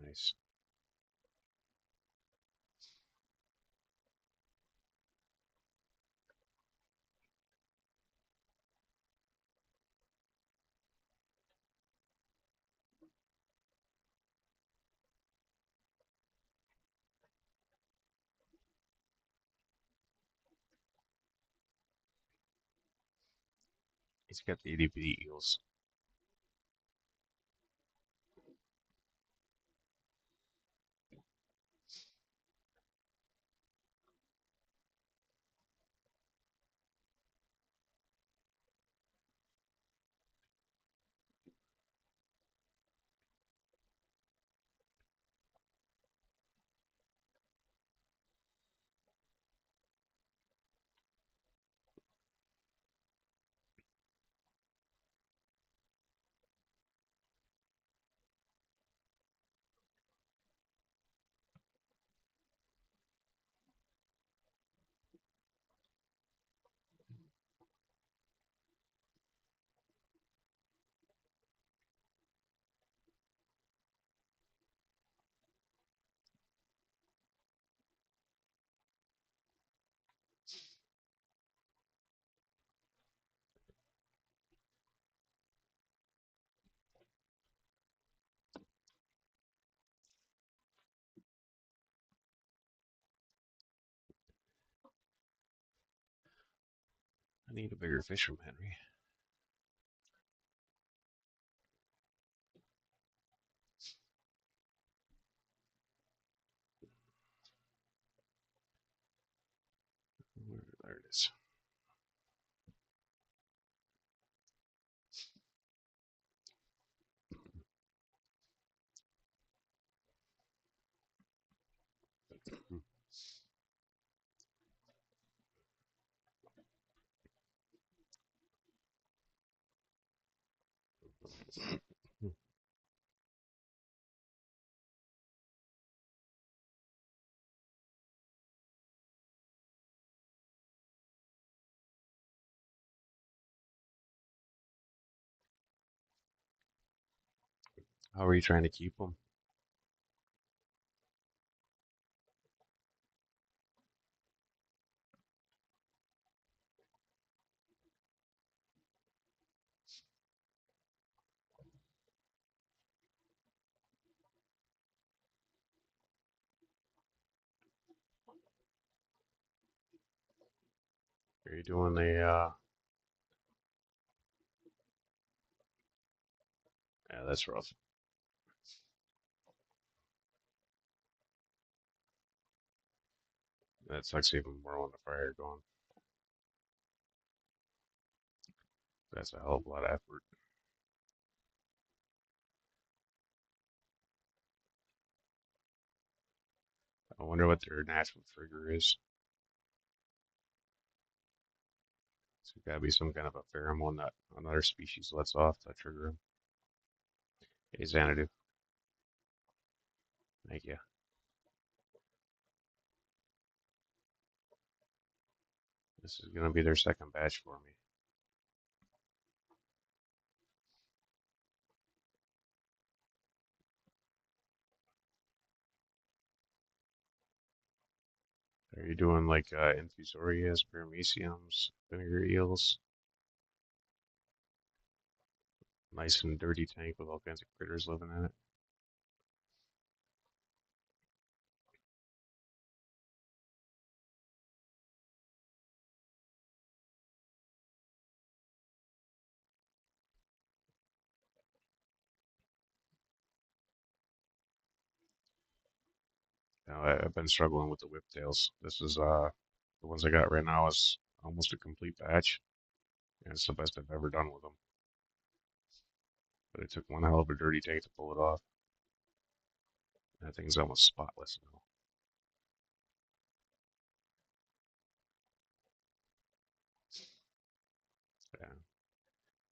Nice. He's got the itty bitty eels. I need a bigger fish from Henry. There it is. How are you trying to keep them? Are you doing the, yeah, that's rough. That sucks even more when the fire going. That's a hell of a lot of effort. I wonder what their natural trigger is. It's gotta be some kind of a pheromone that another species lets off to trigger them. Hey, Xanadu, thank you. This is gonna be their second batch for me. Are you doing like Infusorias, Parameciums, vinegar eels? Nice and dirty tank with all kinds of critters living in it. Now, I've been struggling with the whiptails. This is the ones I got right now is almost a complete batch, and it's the best I've ever done with them. But it took one hell of a dirty tank to pull it off. That thing's almost spotless now.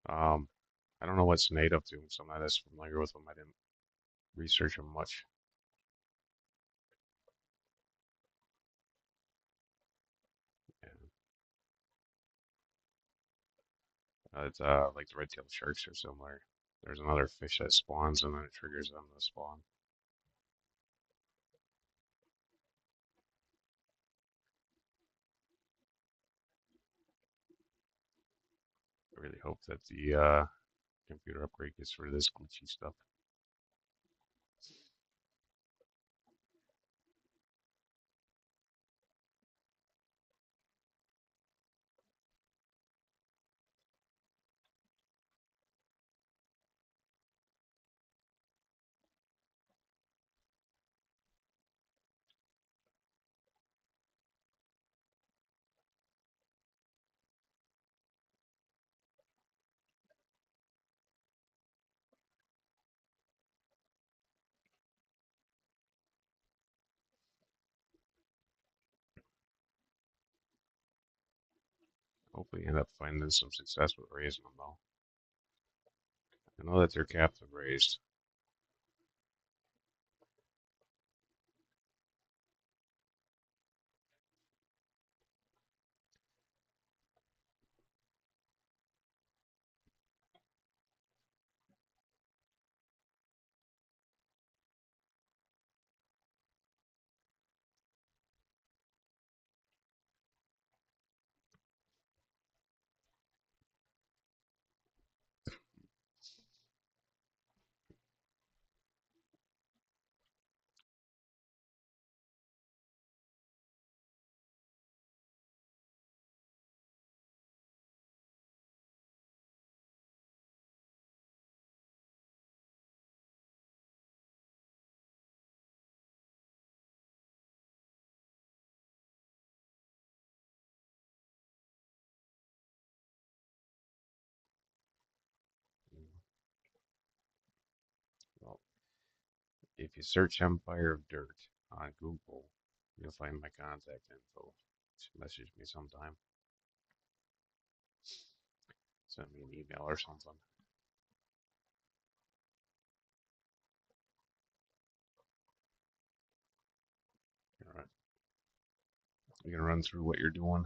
Yeah. I don't know what's native to them, so I'm not as familiar with them. I didn't research them much. Yeah. It's like the red-tailed sharks are similar. There's another fish that spawns and then it triggers them to spawn. I really hope that the computer upgrade gets rid of this glitchy stuff. Hopefully end up finding some success with raising them though. I know that they're captive raised. Well, if you search Empire of Dirt on Google, you'll find my contact info. Just message me sometime. Send me an email or something. All right. You can run through what you're doing.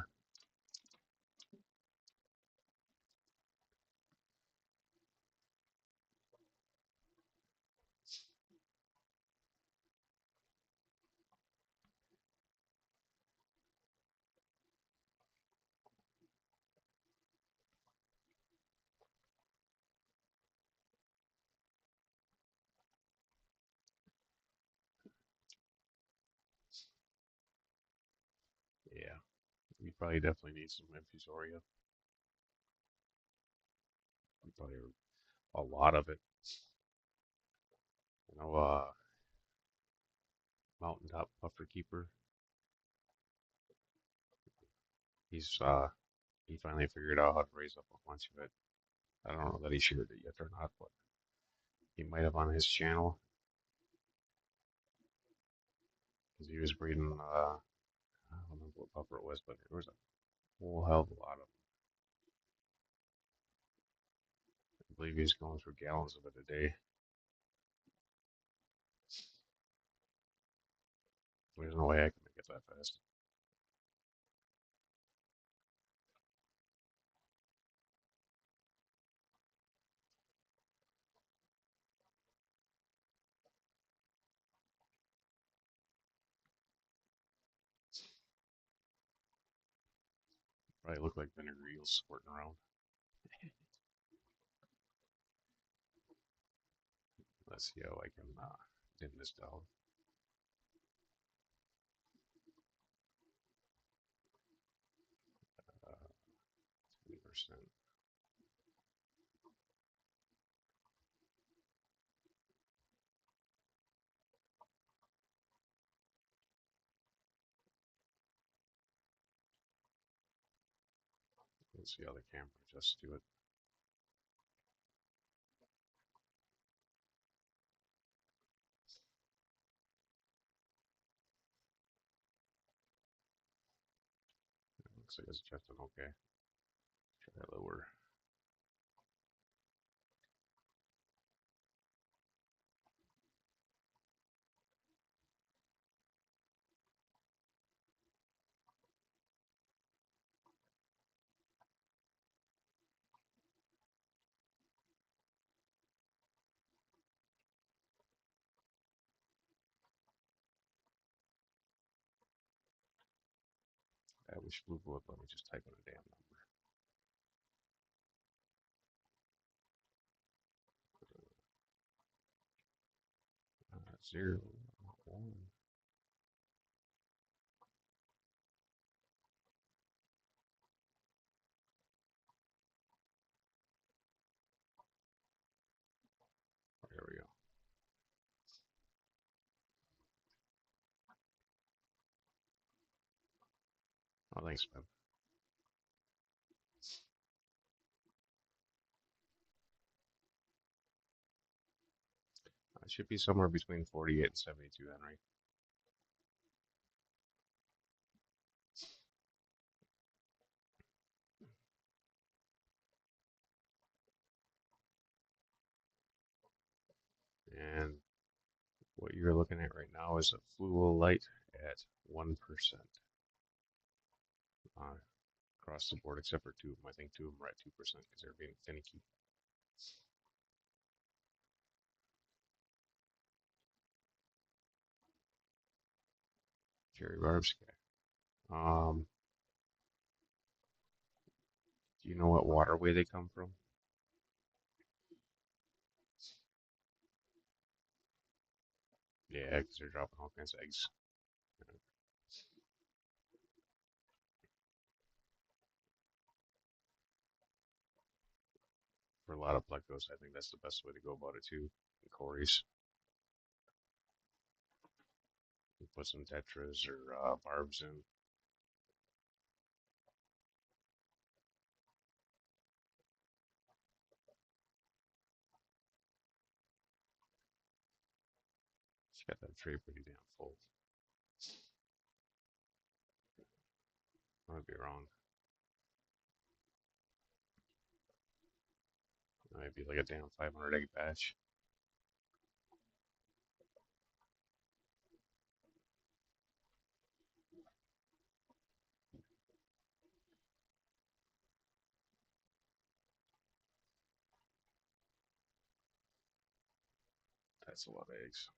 You probably definitely need some infusoria. You probably a lot of it. You know, mountaintop puffer keeper. He's he finally figured out how to raise up a bunch of it. I don't know that he shared it yet or not, but he might have on his channel because he was breeding. I don't remember what puffer it was, but there was a whole hell of a lot of them. I believe he was going through gallons of it a day. There's no way I can make it that fast. Probably look like vinegar eels sporting around. Let's see how I can dim this down. 20%. Let's see how the camera adjusts to it. Looks like it's adjusting okay. Try that lower. I wish Blue would let me just type in a damn number. 0, 1. There we go. Oh, thanks, man. It should be somewhere between 48 and 72, Henry. And what you're looking at right now is a fluo light at 1% across the board, except for 2 of them. I think 2 of them are at 2% because they're being finicky. Cherry barbs. Okay. Do you know what waterway they come from? Yeah, because they're dropping all kinds of eggs. For a lot of plecos, I think that's the best way to go about it too. And Corys, you put some tetras or barbs in. It's got that tray pretty damn full. I might be wrong. It might be like a damn 500 egg batch. That's a lot of eggs.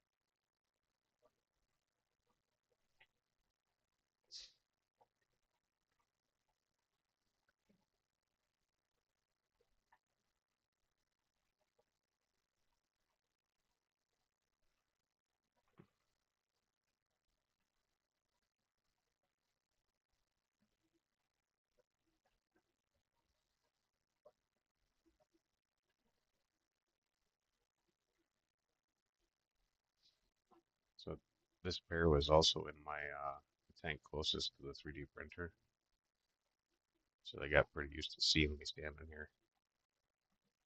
So this pair was also in my tank closest to the 3D printer, so they got pretty used to seeing me standing here,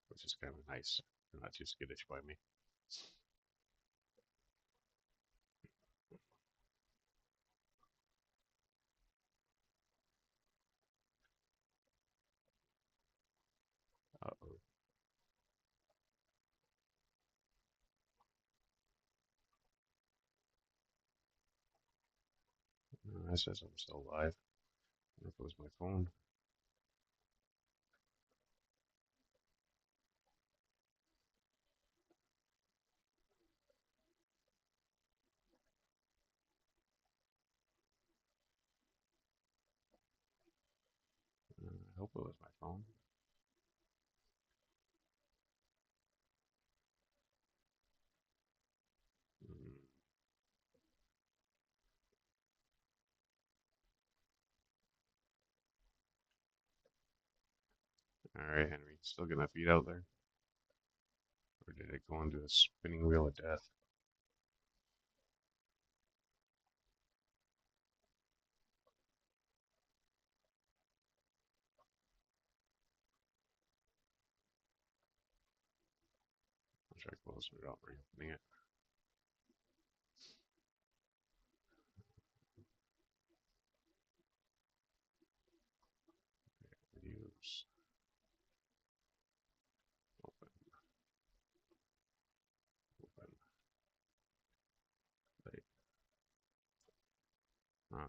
which is kind of nice. They're not too skittish by me. Uh-oh. That says I'm still live. I wonder if it was my phone. I hope it was my phone. Mm. All right, Henry, still getting my feet out there? Or did it go into a spinning wheel of death? I'll try closing it out, reopening it. Videos. Open, open, play. Ah,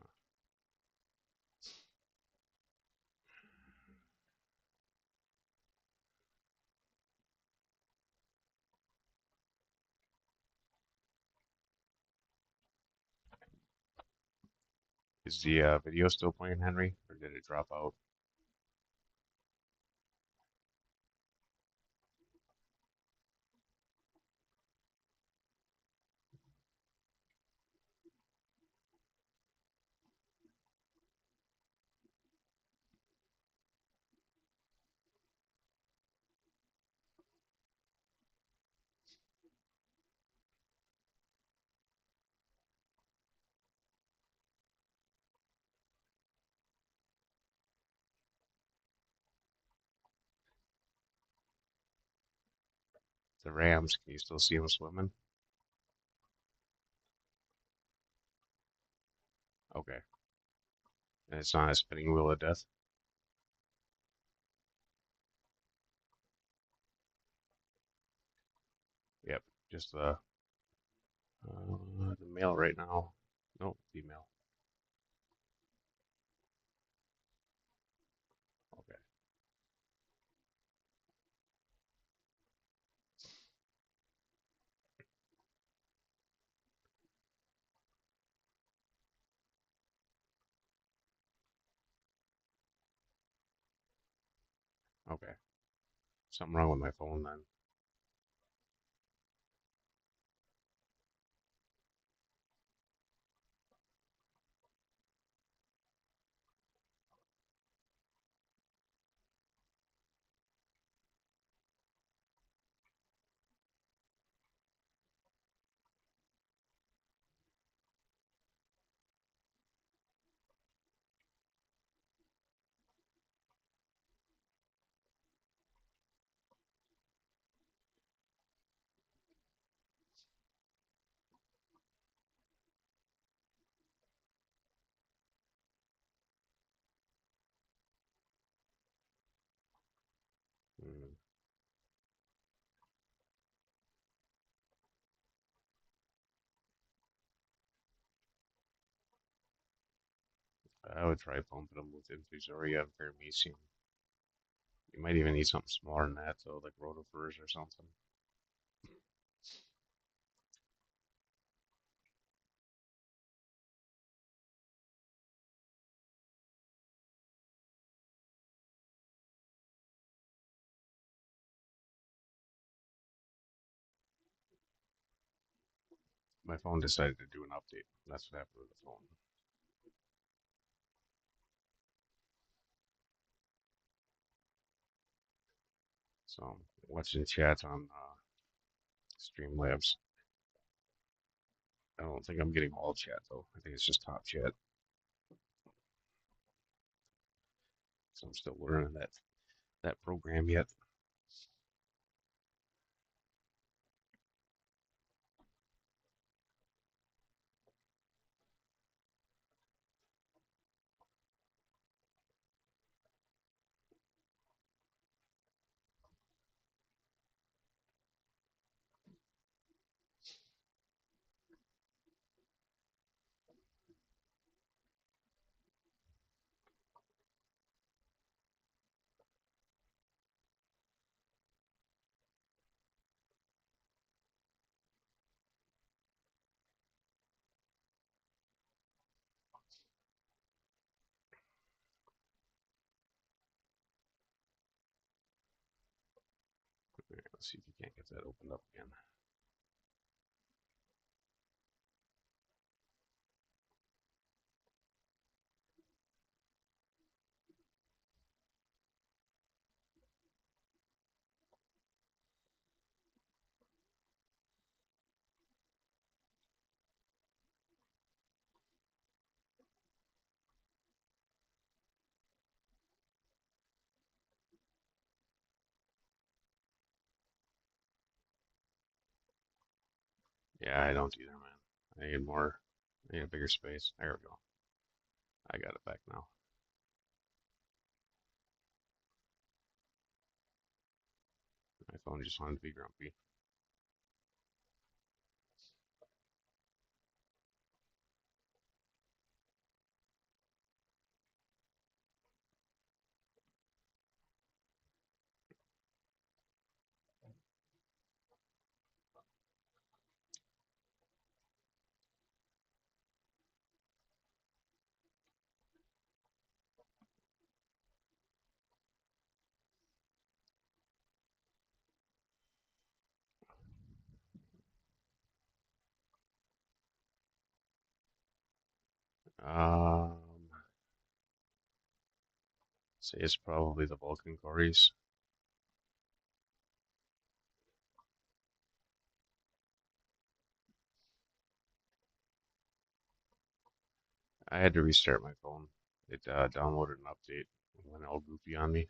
is the video still playing, Henry? Or did it drop out? The Rams, can you still see them swimming? Okay. And it's not a spinning wheel of death? Yep, just the male right now. No, female. Okay, okay. Something wrong with my phone then. Hmm. I would try pumping them with infusoria and paramecium. You might even need something smaller than that, though, like rotifers or something. My phone decided to do an update. That's what happened with the phone. So, watching chat on Streamlabs. I don't think I'm getting all chat though. I think it's just top chat. So I'm still learning that program yet. All right, let's see if you can't get that opened up again. Yeah, I don't either, man. I need more. I need a bigger space. There we go. I got it back now. My phone just wanted to be grumpy. Um, say it's probably the Vulcan quarries. I had to restart my phone. It downloaded an update and went all goofy on me.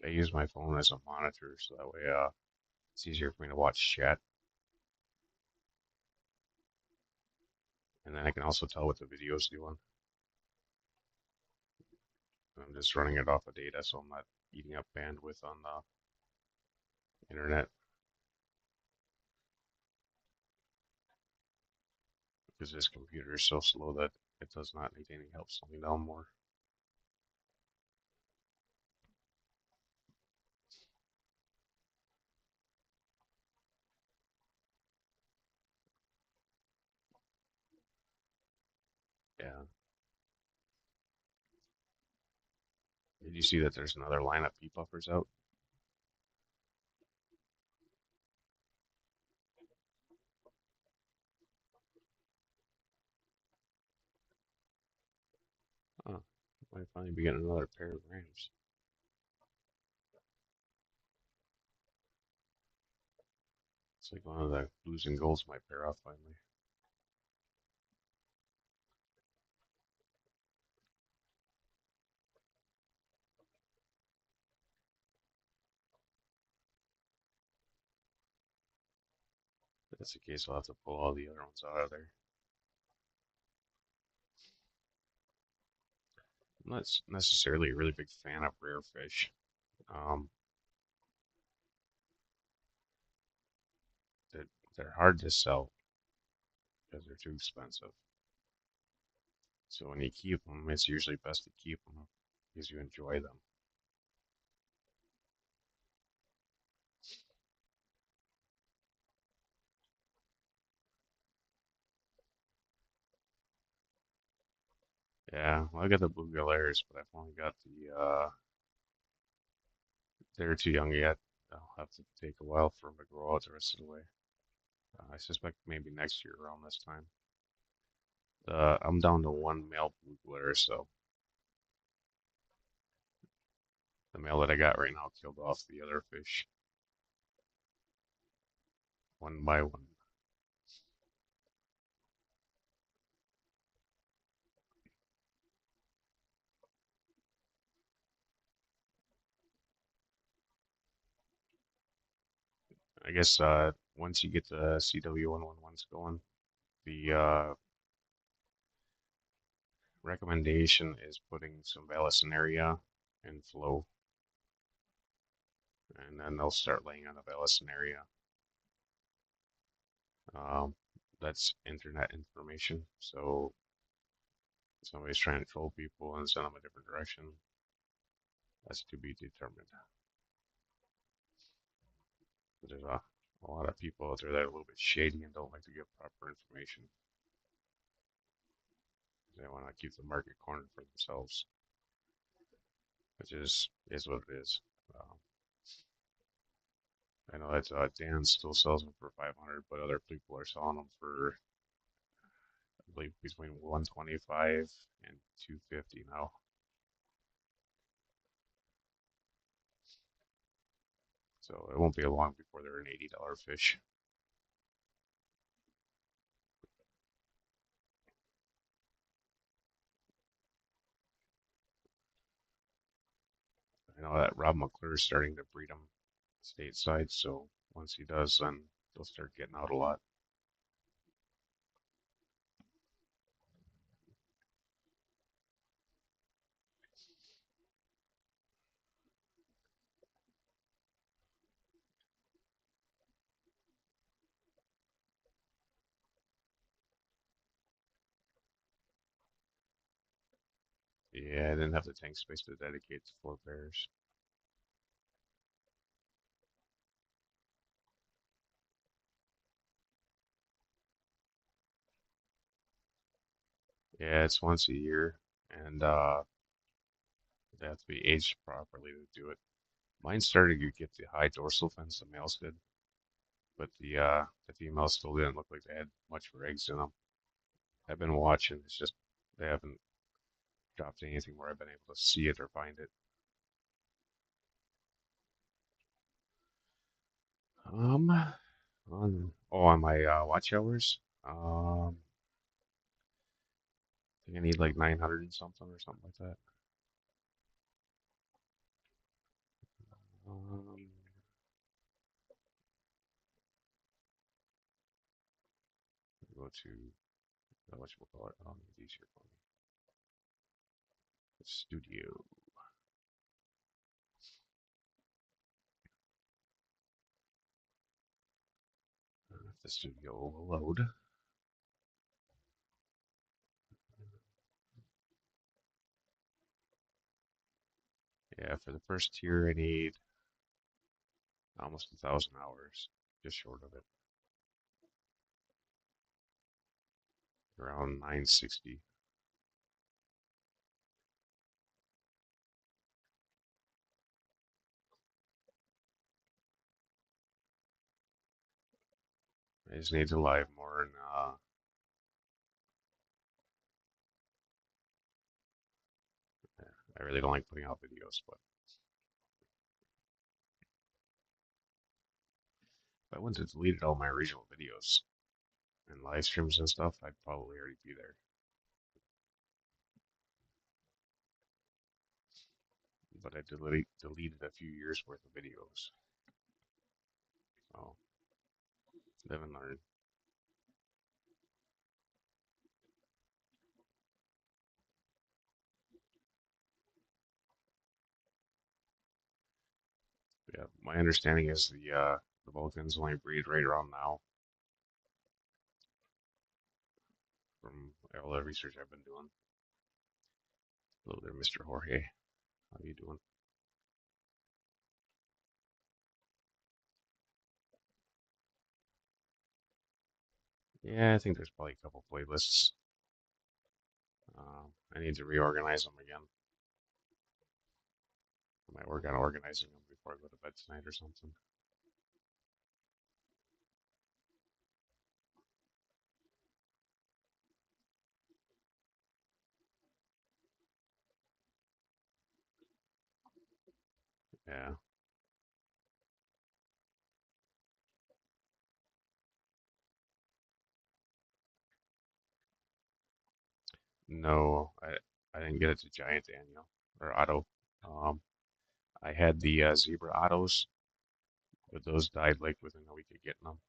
I use my phone as a monitor, so that way it's easier for me to watch chat, and then I can also tell what the video's doing. I'm just running it off of data, so I'm not eating up bandwidth on the internet because this computer is so slow that it does not need any help slowing down more. Yeah. Did you see that there's another line of peep buffers out? Oh, might finally be getting another pair of ramps. It's like one of the blues and golds might pair off finally. If that's the case, I'll have to pull all the other ones out of there. I'm not necessarily a really big fan of rare fish. Um, they're, they're hard to sell because they're too expensive. So when you keep them, it's usually best to keep them because you enjoy them. Yeah, well, I got the blue galers, but I've only got they're too young yet. I'll have to take a while for them to grow out the rest of the way. I suspect maybe next year around this time. I'm down to one male blue galer, so The male that I got right now killed off the other fish one by one. I guess once you get the CW111s going, the recommendation is putting some vallisneria in flow, and then they'll start laying on the vallisneria. Um, that's internet information, so if somebody's trying to troll people and send them a different direction. That's to be determined. There's a lot of people out there that are a little bit shady and don't like to give proper information. They want to keep the market cornered for themselves, which is what it is. Um, I know that Dan still sells them for 500, but other people are selling them for, I believe, between 125 and 250 now. So it won't be long before they're an $80 fish. I know that Rob McClure is starting to breed them stateside, so once he does, then they'll start getting out a lot. Yeah, I didn't have the tank space to dedicate to 4 pairs. Yeah, it's once a year, and they have to be aged properly to do it. Mine started to get the high dorsal fins, the males did, but the females still didn't look like they had much for eggs in them. I've been watching, it's just they haven't dropped anything where I've been able to see it or find it. Um, on my watch hours, I think I need like 900 and something or something like that. Um, go to what you call it. I'll make it easier for me. Studio. If the studio will load. Yeah, for the first tier, I need almost 1,000 hours, just short of it, around 960. I just need to live more, and I really don't like putting out videos, but if I went to delete all my original videos and live streams and stuff, I'd probably already be there. But I deleted a few years worth of videos. So live and learn. Yeah, my understanding is the Vulcans only breed right around now from all the research I've been doing. Hello there, Mr. Jorge. How you doing? Yeah, I think there's probably a couple playlists. I need to reorganize them again. I might work on organizing them before I go to bed tonight or something. Yeah. No, I didn't get it to Giant Daniel or Otto. Um, I had the zebra Ottos, but those died like within a week of getting them.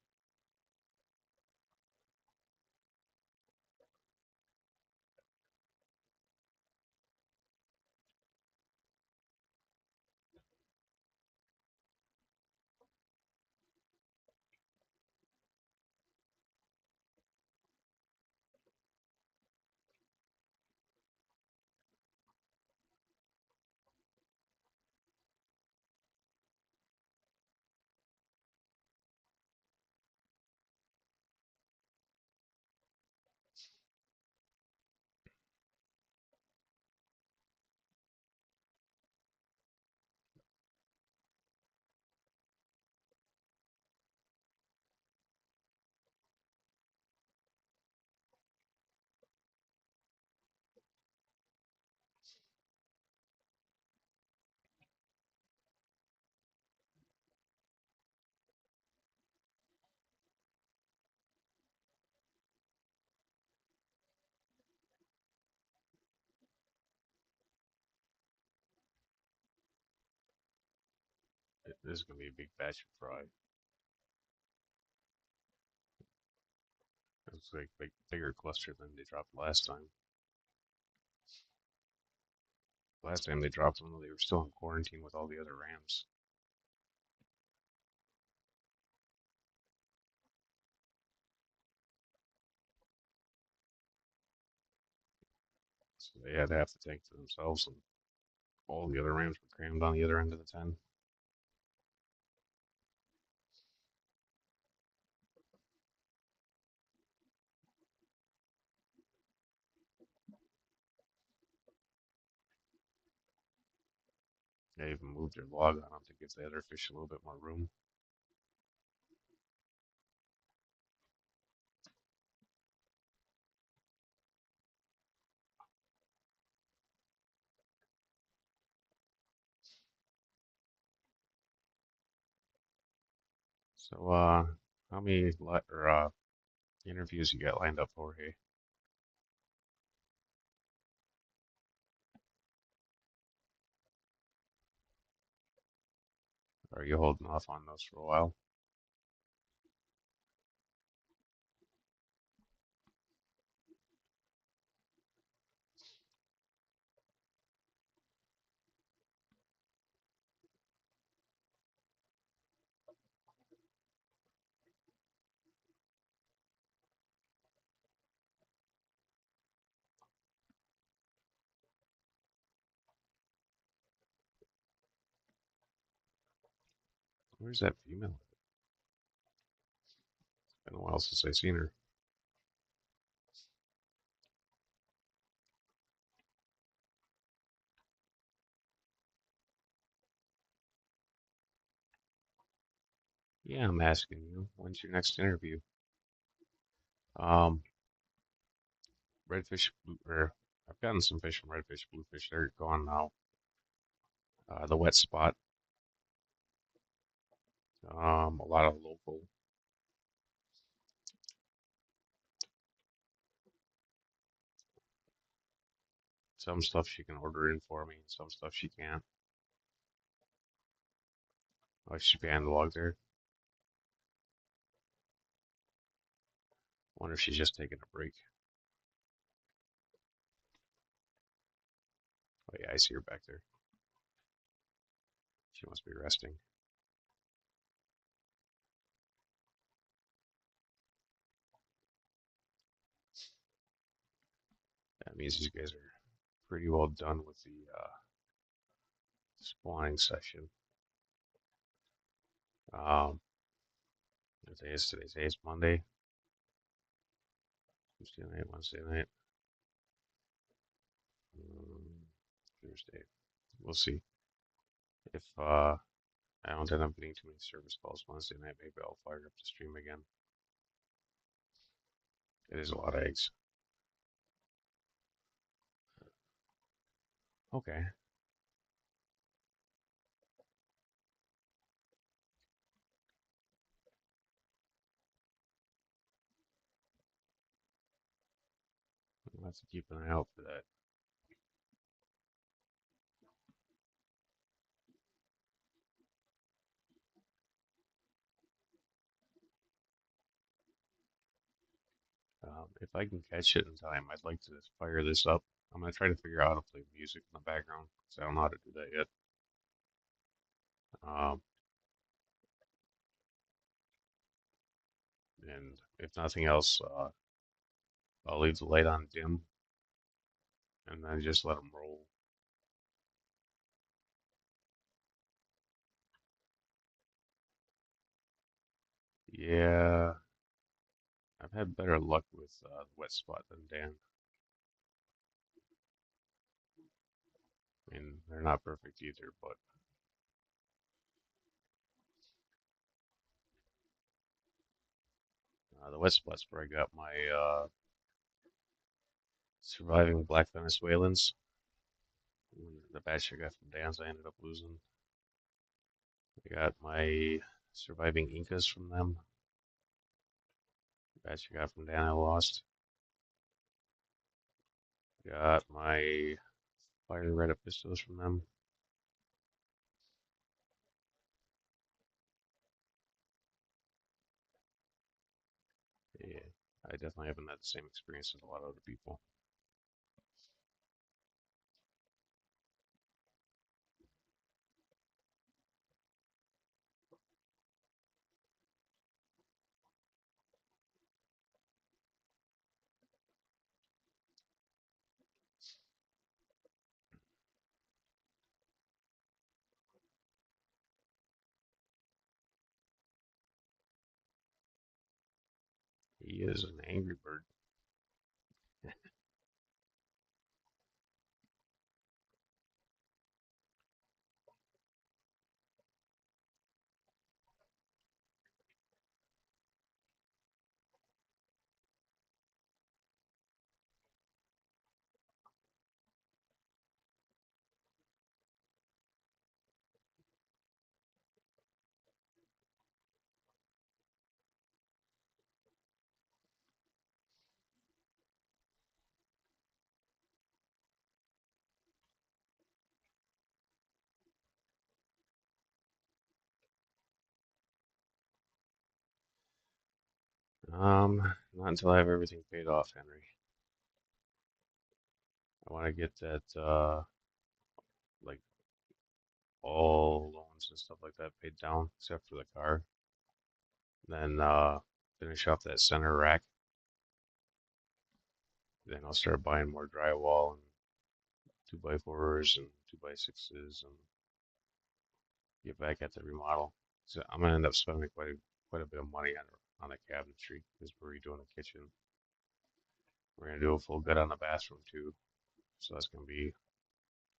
This is gonna be a big batch of fry. It's like bigger cluster than they dropped last time. Last time they dropped them, they were still in quarantine with all the other Rams. So they had half the tank to themselves, and all the other Rams were crammed on the other end of the 10. They even moved their log on them to give the other fish a little bit more room. So, how many interviews you got lined up for? Hey, are you holding off on those for a while? Where's that female? It's been a while since I seen her. Yeah, I'm asking you. When's your next interview? Um, redfish, or I've gotten some fish from redfish, bluefish. They're gone now. The wet spot. A lot of local. Some stuff she can order in for me, and some stuff she can't. Oh, she's behind the log there. Wonder if she's just taking a break. Oh yeah, I see her back there. She must be resting. That means these guys are pretty well done with the spawning session. Um, what day is today? Today is Monday, Tuesday night, Wednesday night, Thursday. We'll see. If I don't end up getting too many service calls Wednesday night, maybe I'll fire up the stream again. It is a lot of eggs. Okay. have to keep an eye out for that. If I can catch it in time, I'd like to fire this up. I'm gonna try to figure out how to play music in the background because I don't know how to do that yet. Um, and if nothing else, I'll leave the light on dim and then just let them roll. Yeah, I've had better luck with the wet spot than Dan. I mean, they're not perfect either, but the wet spot's where I got my surviving black Venezuelans. The batch I got from Dan's, I ended up losing. I got my surviving Incas from them. The batch I got from Dan, I lost. Got my fire red epistos from them. Yeah, I definitely haven't had the same experience as a lot of other people. He is an angry bird. Not until I have everything paid off, Henry. I want to get that, like all loans and stuff like that paid down, except for the car. Then finish off that center rack. Then I'll start buying more drywall and 2x4s and 2x6s and get back at the remodel. So I'm gonna end up spending quite a bit of money on the cabinetry because we're redoing the kitchen. We're gonna do a full gut on the bathroom too, so that's gonna be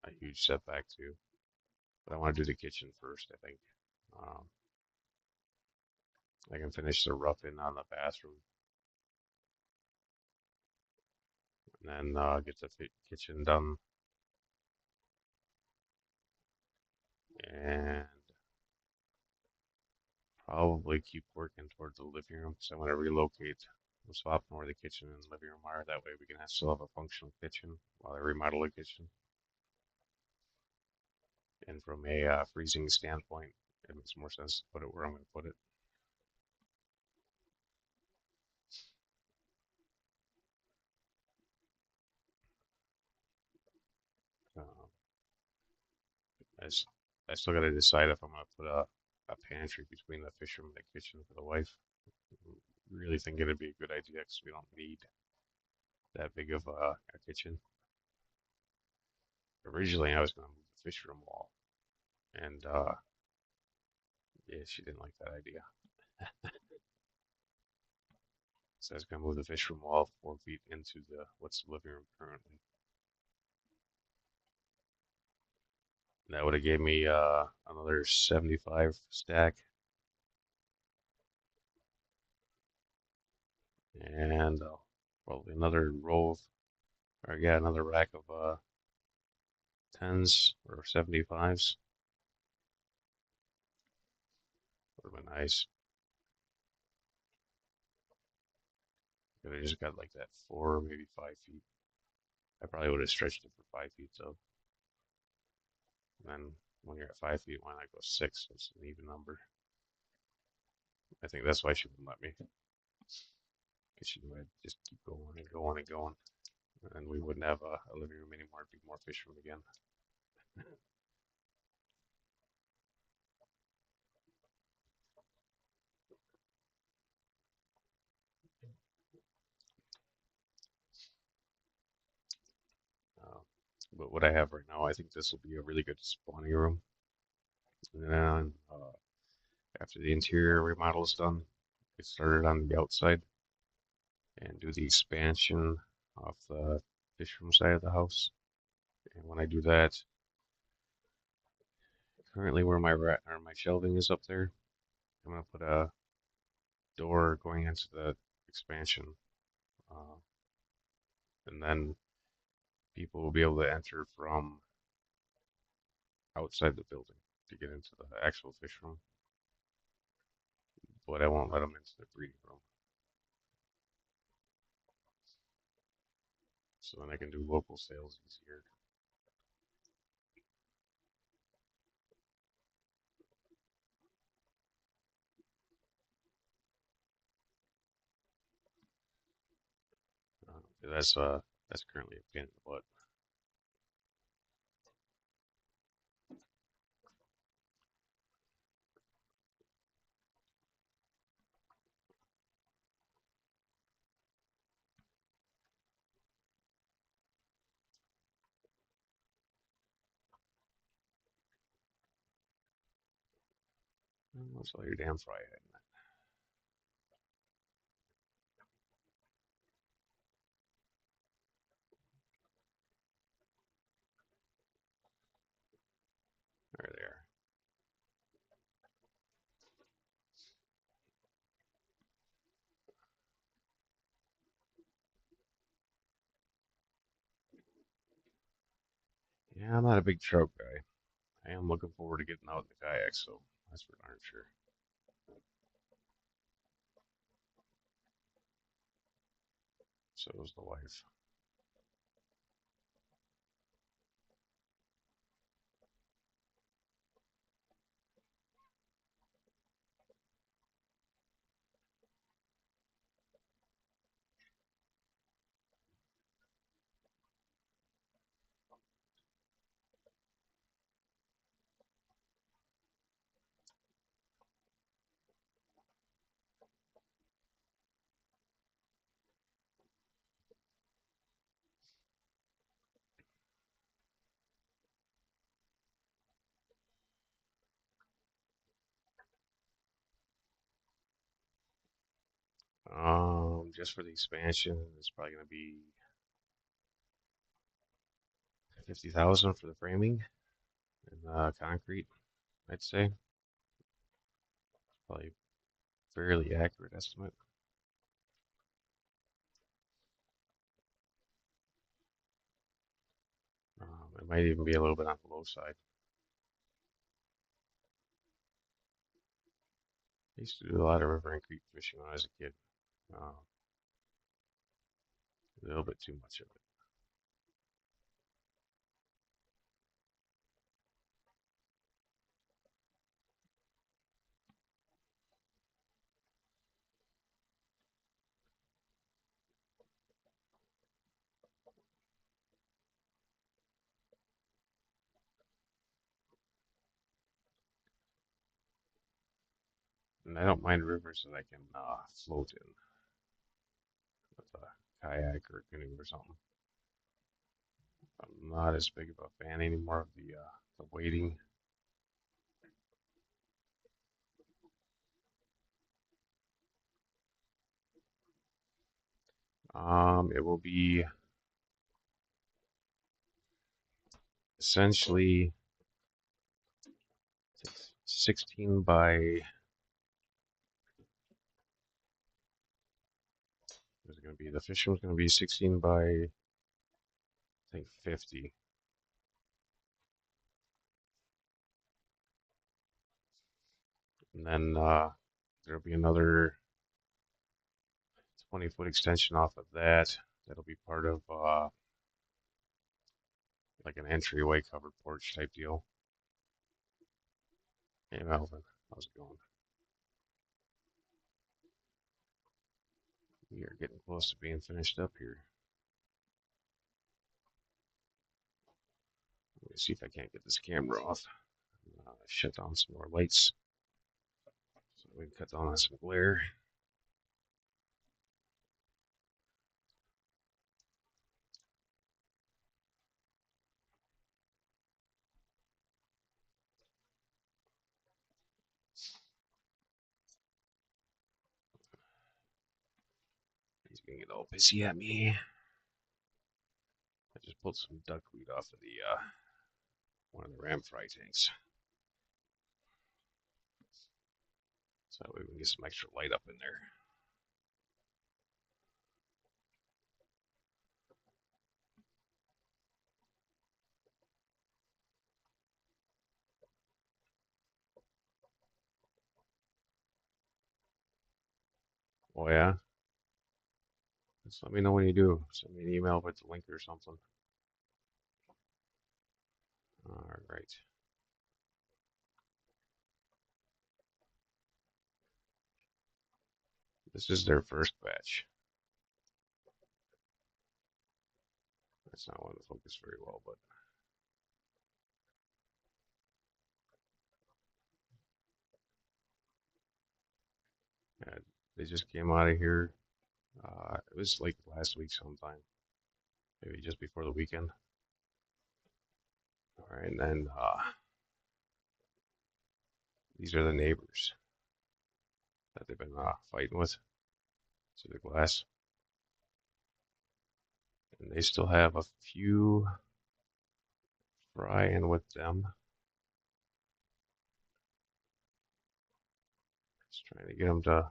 a huge setback too. But I want to do the kitchen first, I think. Um, I can finish the roughing on the bathroom and then get the kitchen done and probably keep working towards the living room because I want to relocate. I'm swapping where the kitchen and living room are. That way we can still have a functional kitchen while I remodel the kitchen. And from a freezing standpoint, it makes more sense to put it where I'm going to put it. Um, I, I still got to decide if I'm going to put a pantry between the fish room and the kitchen for the wife. Really think it'd be a good idea because we don't need that big of a kitchen. Originally, I was going to move the fish room wall, and yeah, she didn't like that idea. So I was going to move the fish room wall 4 feet into the what's the living room currently. And that would have gave me another 75 stack and probably another row of, or yeah, another rack of tens or 75s. Would have been nice. Could have just got like that 4, maybe 5 feet. I probably would have stretched it for 5 feet though. And then when you're at 5 feet, why not go six? It's an even number. I think that's why she wouldn't let me. Because she would just keep going and going and going. And we wouldn't have a living room anymore. It'd be more fish room again. Uh, but what I have right now, I think this will be a really good spawning room. And then after the interior remodel is done, get started on the outside and do the expansion off the fish room side of the house. And when I do that, currently where my shelving is up there, I'm gonna put a door going into the expansion, uh, and then people will be able to enter from outside the building to get into the actual fish room, but I won't let them into the breeding room. So then I can do local sales easier. That's currently a pain in the butt. What's all your damn fry at? There they are. Yeah, I'm not a big trout guy. I am looking forward to getting out in the kayak, so that's for darn sure. So was the wife. Just for the expansion, it's probably gonna be 50,000 for the framing and concrete. I'd say probably fairly accurate estimate. It might even be a little bit on the low side. I used to do a lot of river and creek fishing when I was a kid. A little bit too much of it. And I don't mind rivers that I can float in with a kayak or a canoe or something. I'm not as big of a fan anymore of the wading. It will be essentially 16 by, is it going to be, the fish room's going to be 16 by, I think 50. And then there'll be another 20-foot extension off of that. That'll be part of like an entryway covered porch type deal. Hey Melvin, how's it going? We are getting close to being finished up here. Let me see if I can't get this camera off. Shut down some more lights so we can cut down on some glare. He's gonna get all pissy at me. I just pulled some duckweed off of the one of the ram fry tanks, so that way we can get some extra light up in there. Oh yeah, just let me know when you do. Send me an email with the link or something. All right. This is their first batch. That's not one to focus very well, but yeah, they just came out of here. It was like last week sometime, maybe just before the weekend. All right, and then these are the neighbors that they've been fighting with to the glass, and they still have a few frying with them. Just trying to get them to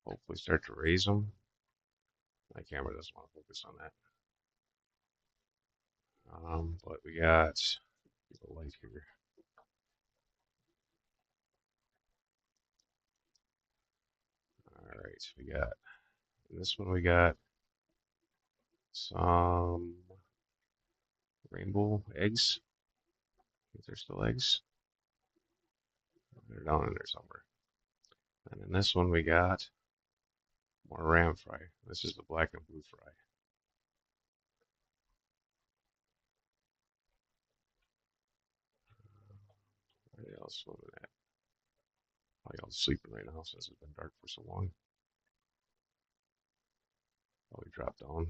hopefully start to raise them. My camera doesn't want to focus on that. But we got the light here. All right, we got in this one we got some rainbow eggs. I think they're still eggs. They're down in there somewhere. And in this one we got more ram fry. This is the black and blue fry. Where are they all swimming at? Probably all sleeping right now since it's been dark for so long. Probably dropped down.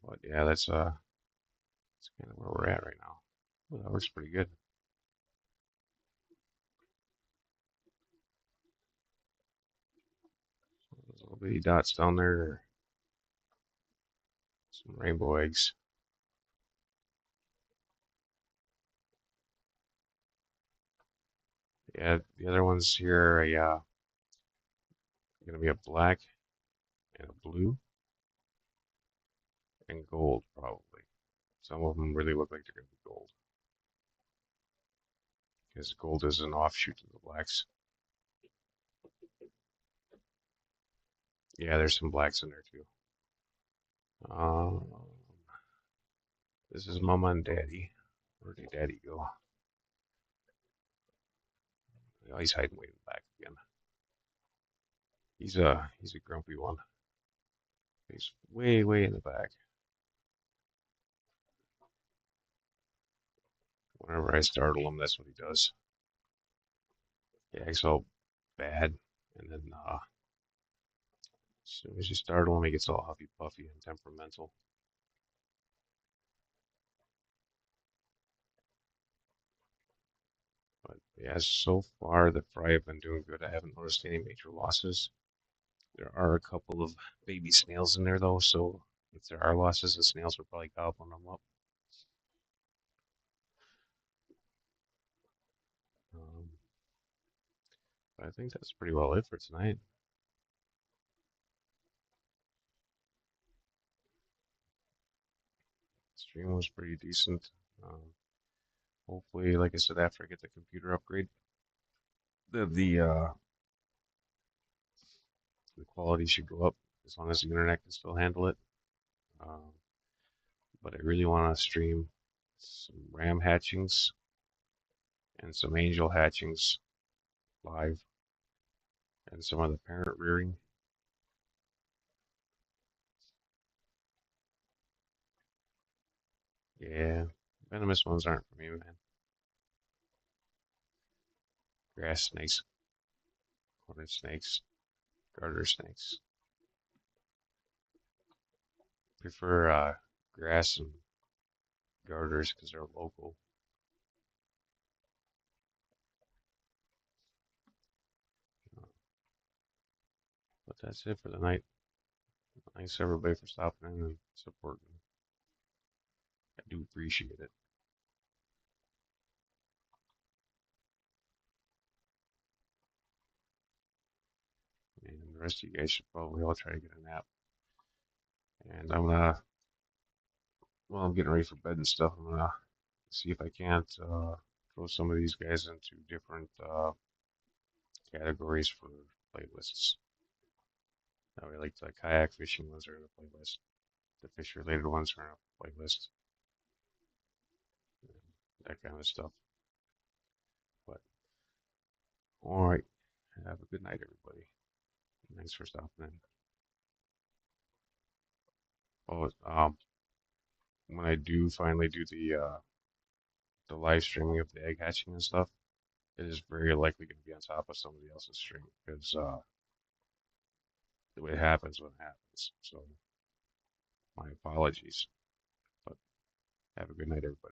But yeah, that's kind of where we're at right now. Well, that works pretty good. Those little bitty dots down there are some rainbow eggs. Yeah, the other ones here are going to be a black and a blue and gold probably. Some of them really look like they're going to be gold because gold is an offshoot of the blacks. Yeah, there's some blacks in there too. Um, this is Mama and Daddy. Where did Daddy go? Oh, he's hiding way in the back again. He's a grumpy one. He's way in the back. Whenever I startle him, that's what he does. He acts all bad, and then as soon as you startle him, he gets all huffy puffy and temperamental. But yeah, so far the fry have been doing good. I haven't noticed any major losses. There are a couple of baby snails in there though, so if there are losses, the snails are probably gobbling them up. Um, but I think that's pretty well it for tonight. Stream was pretty decent. Hopefully, like I said, after I get the computer upgrade, the the quality should go up as long as the internet can still handle it. Um, but I really want to stream some ram hatchings and some angel hatchings live and some of the parent rearing. Yeah, venomous ones aren't for me, man. Grass snakes, hornet snakes, garter snakes. Prefer grass and garters because they're local. But that's it for the night. Thanks everybody for stopping in and supporting. I do appreciate it. And the rest of you guys should probably all try to get a nap. And I'm getting ready for bed and stuff. I'm gonna see if I can't throw some of these guys into different categories for playlists. That way, like the kayak fishing ones are in a playlist. The fish related ones are in a playlist. That kind of stuff. But all right, have a good night, everybody. Thanks for stopping in. Oh, when I do finally do the live streaming of the egg hatching and stuff, it is very likely going to be on top of somebody else's stream because the way it happens when it happens. So my apologies, but have a good night, everybody.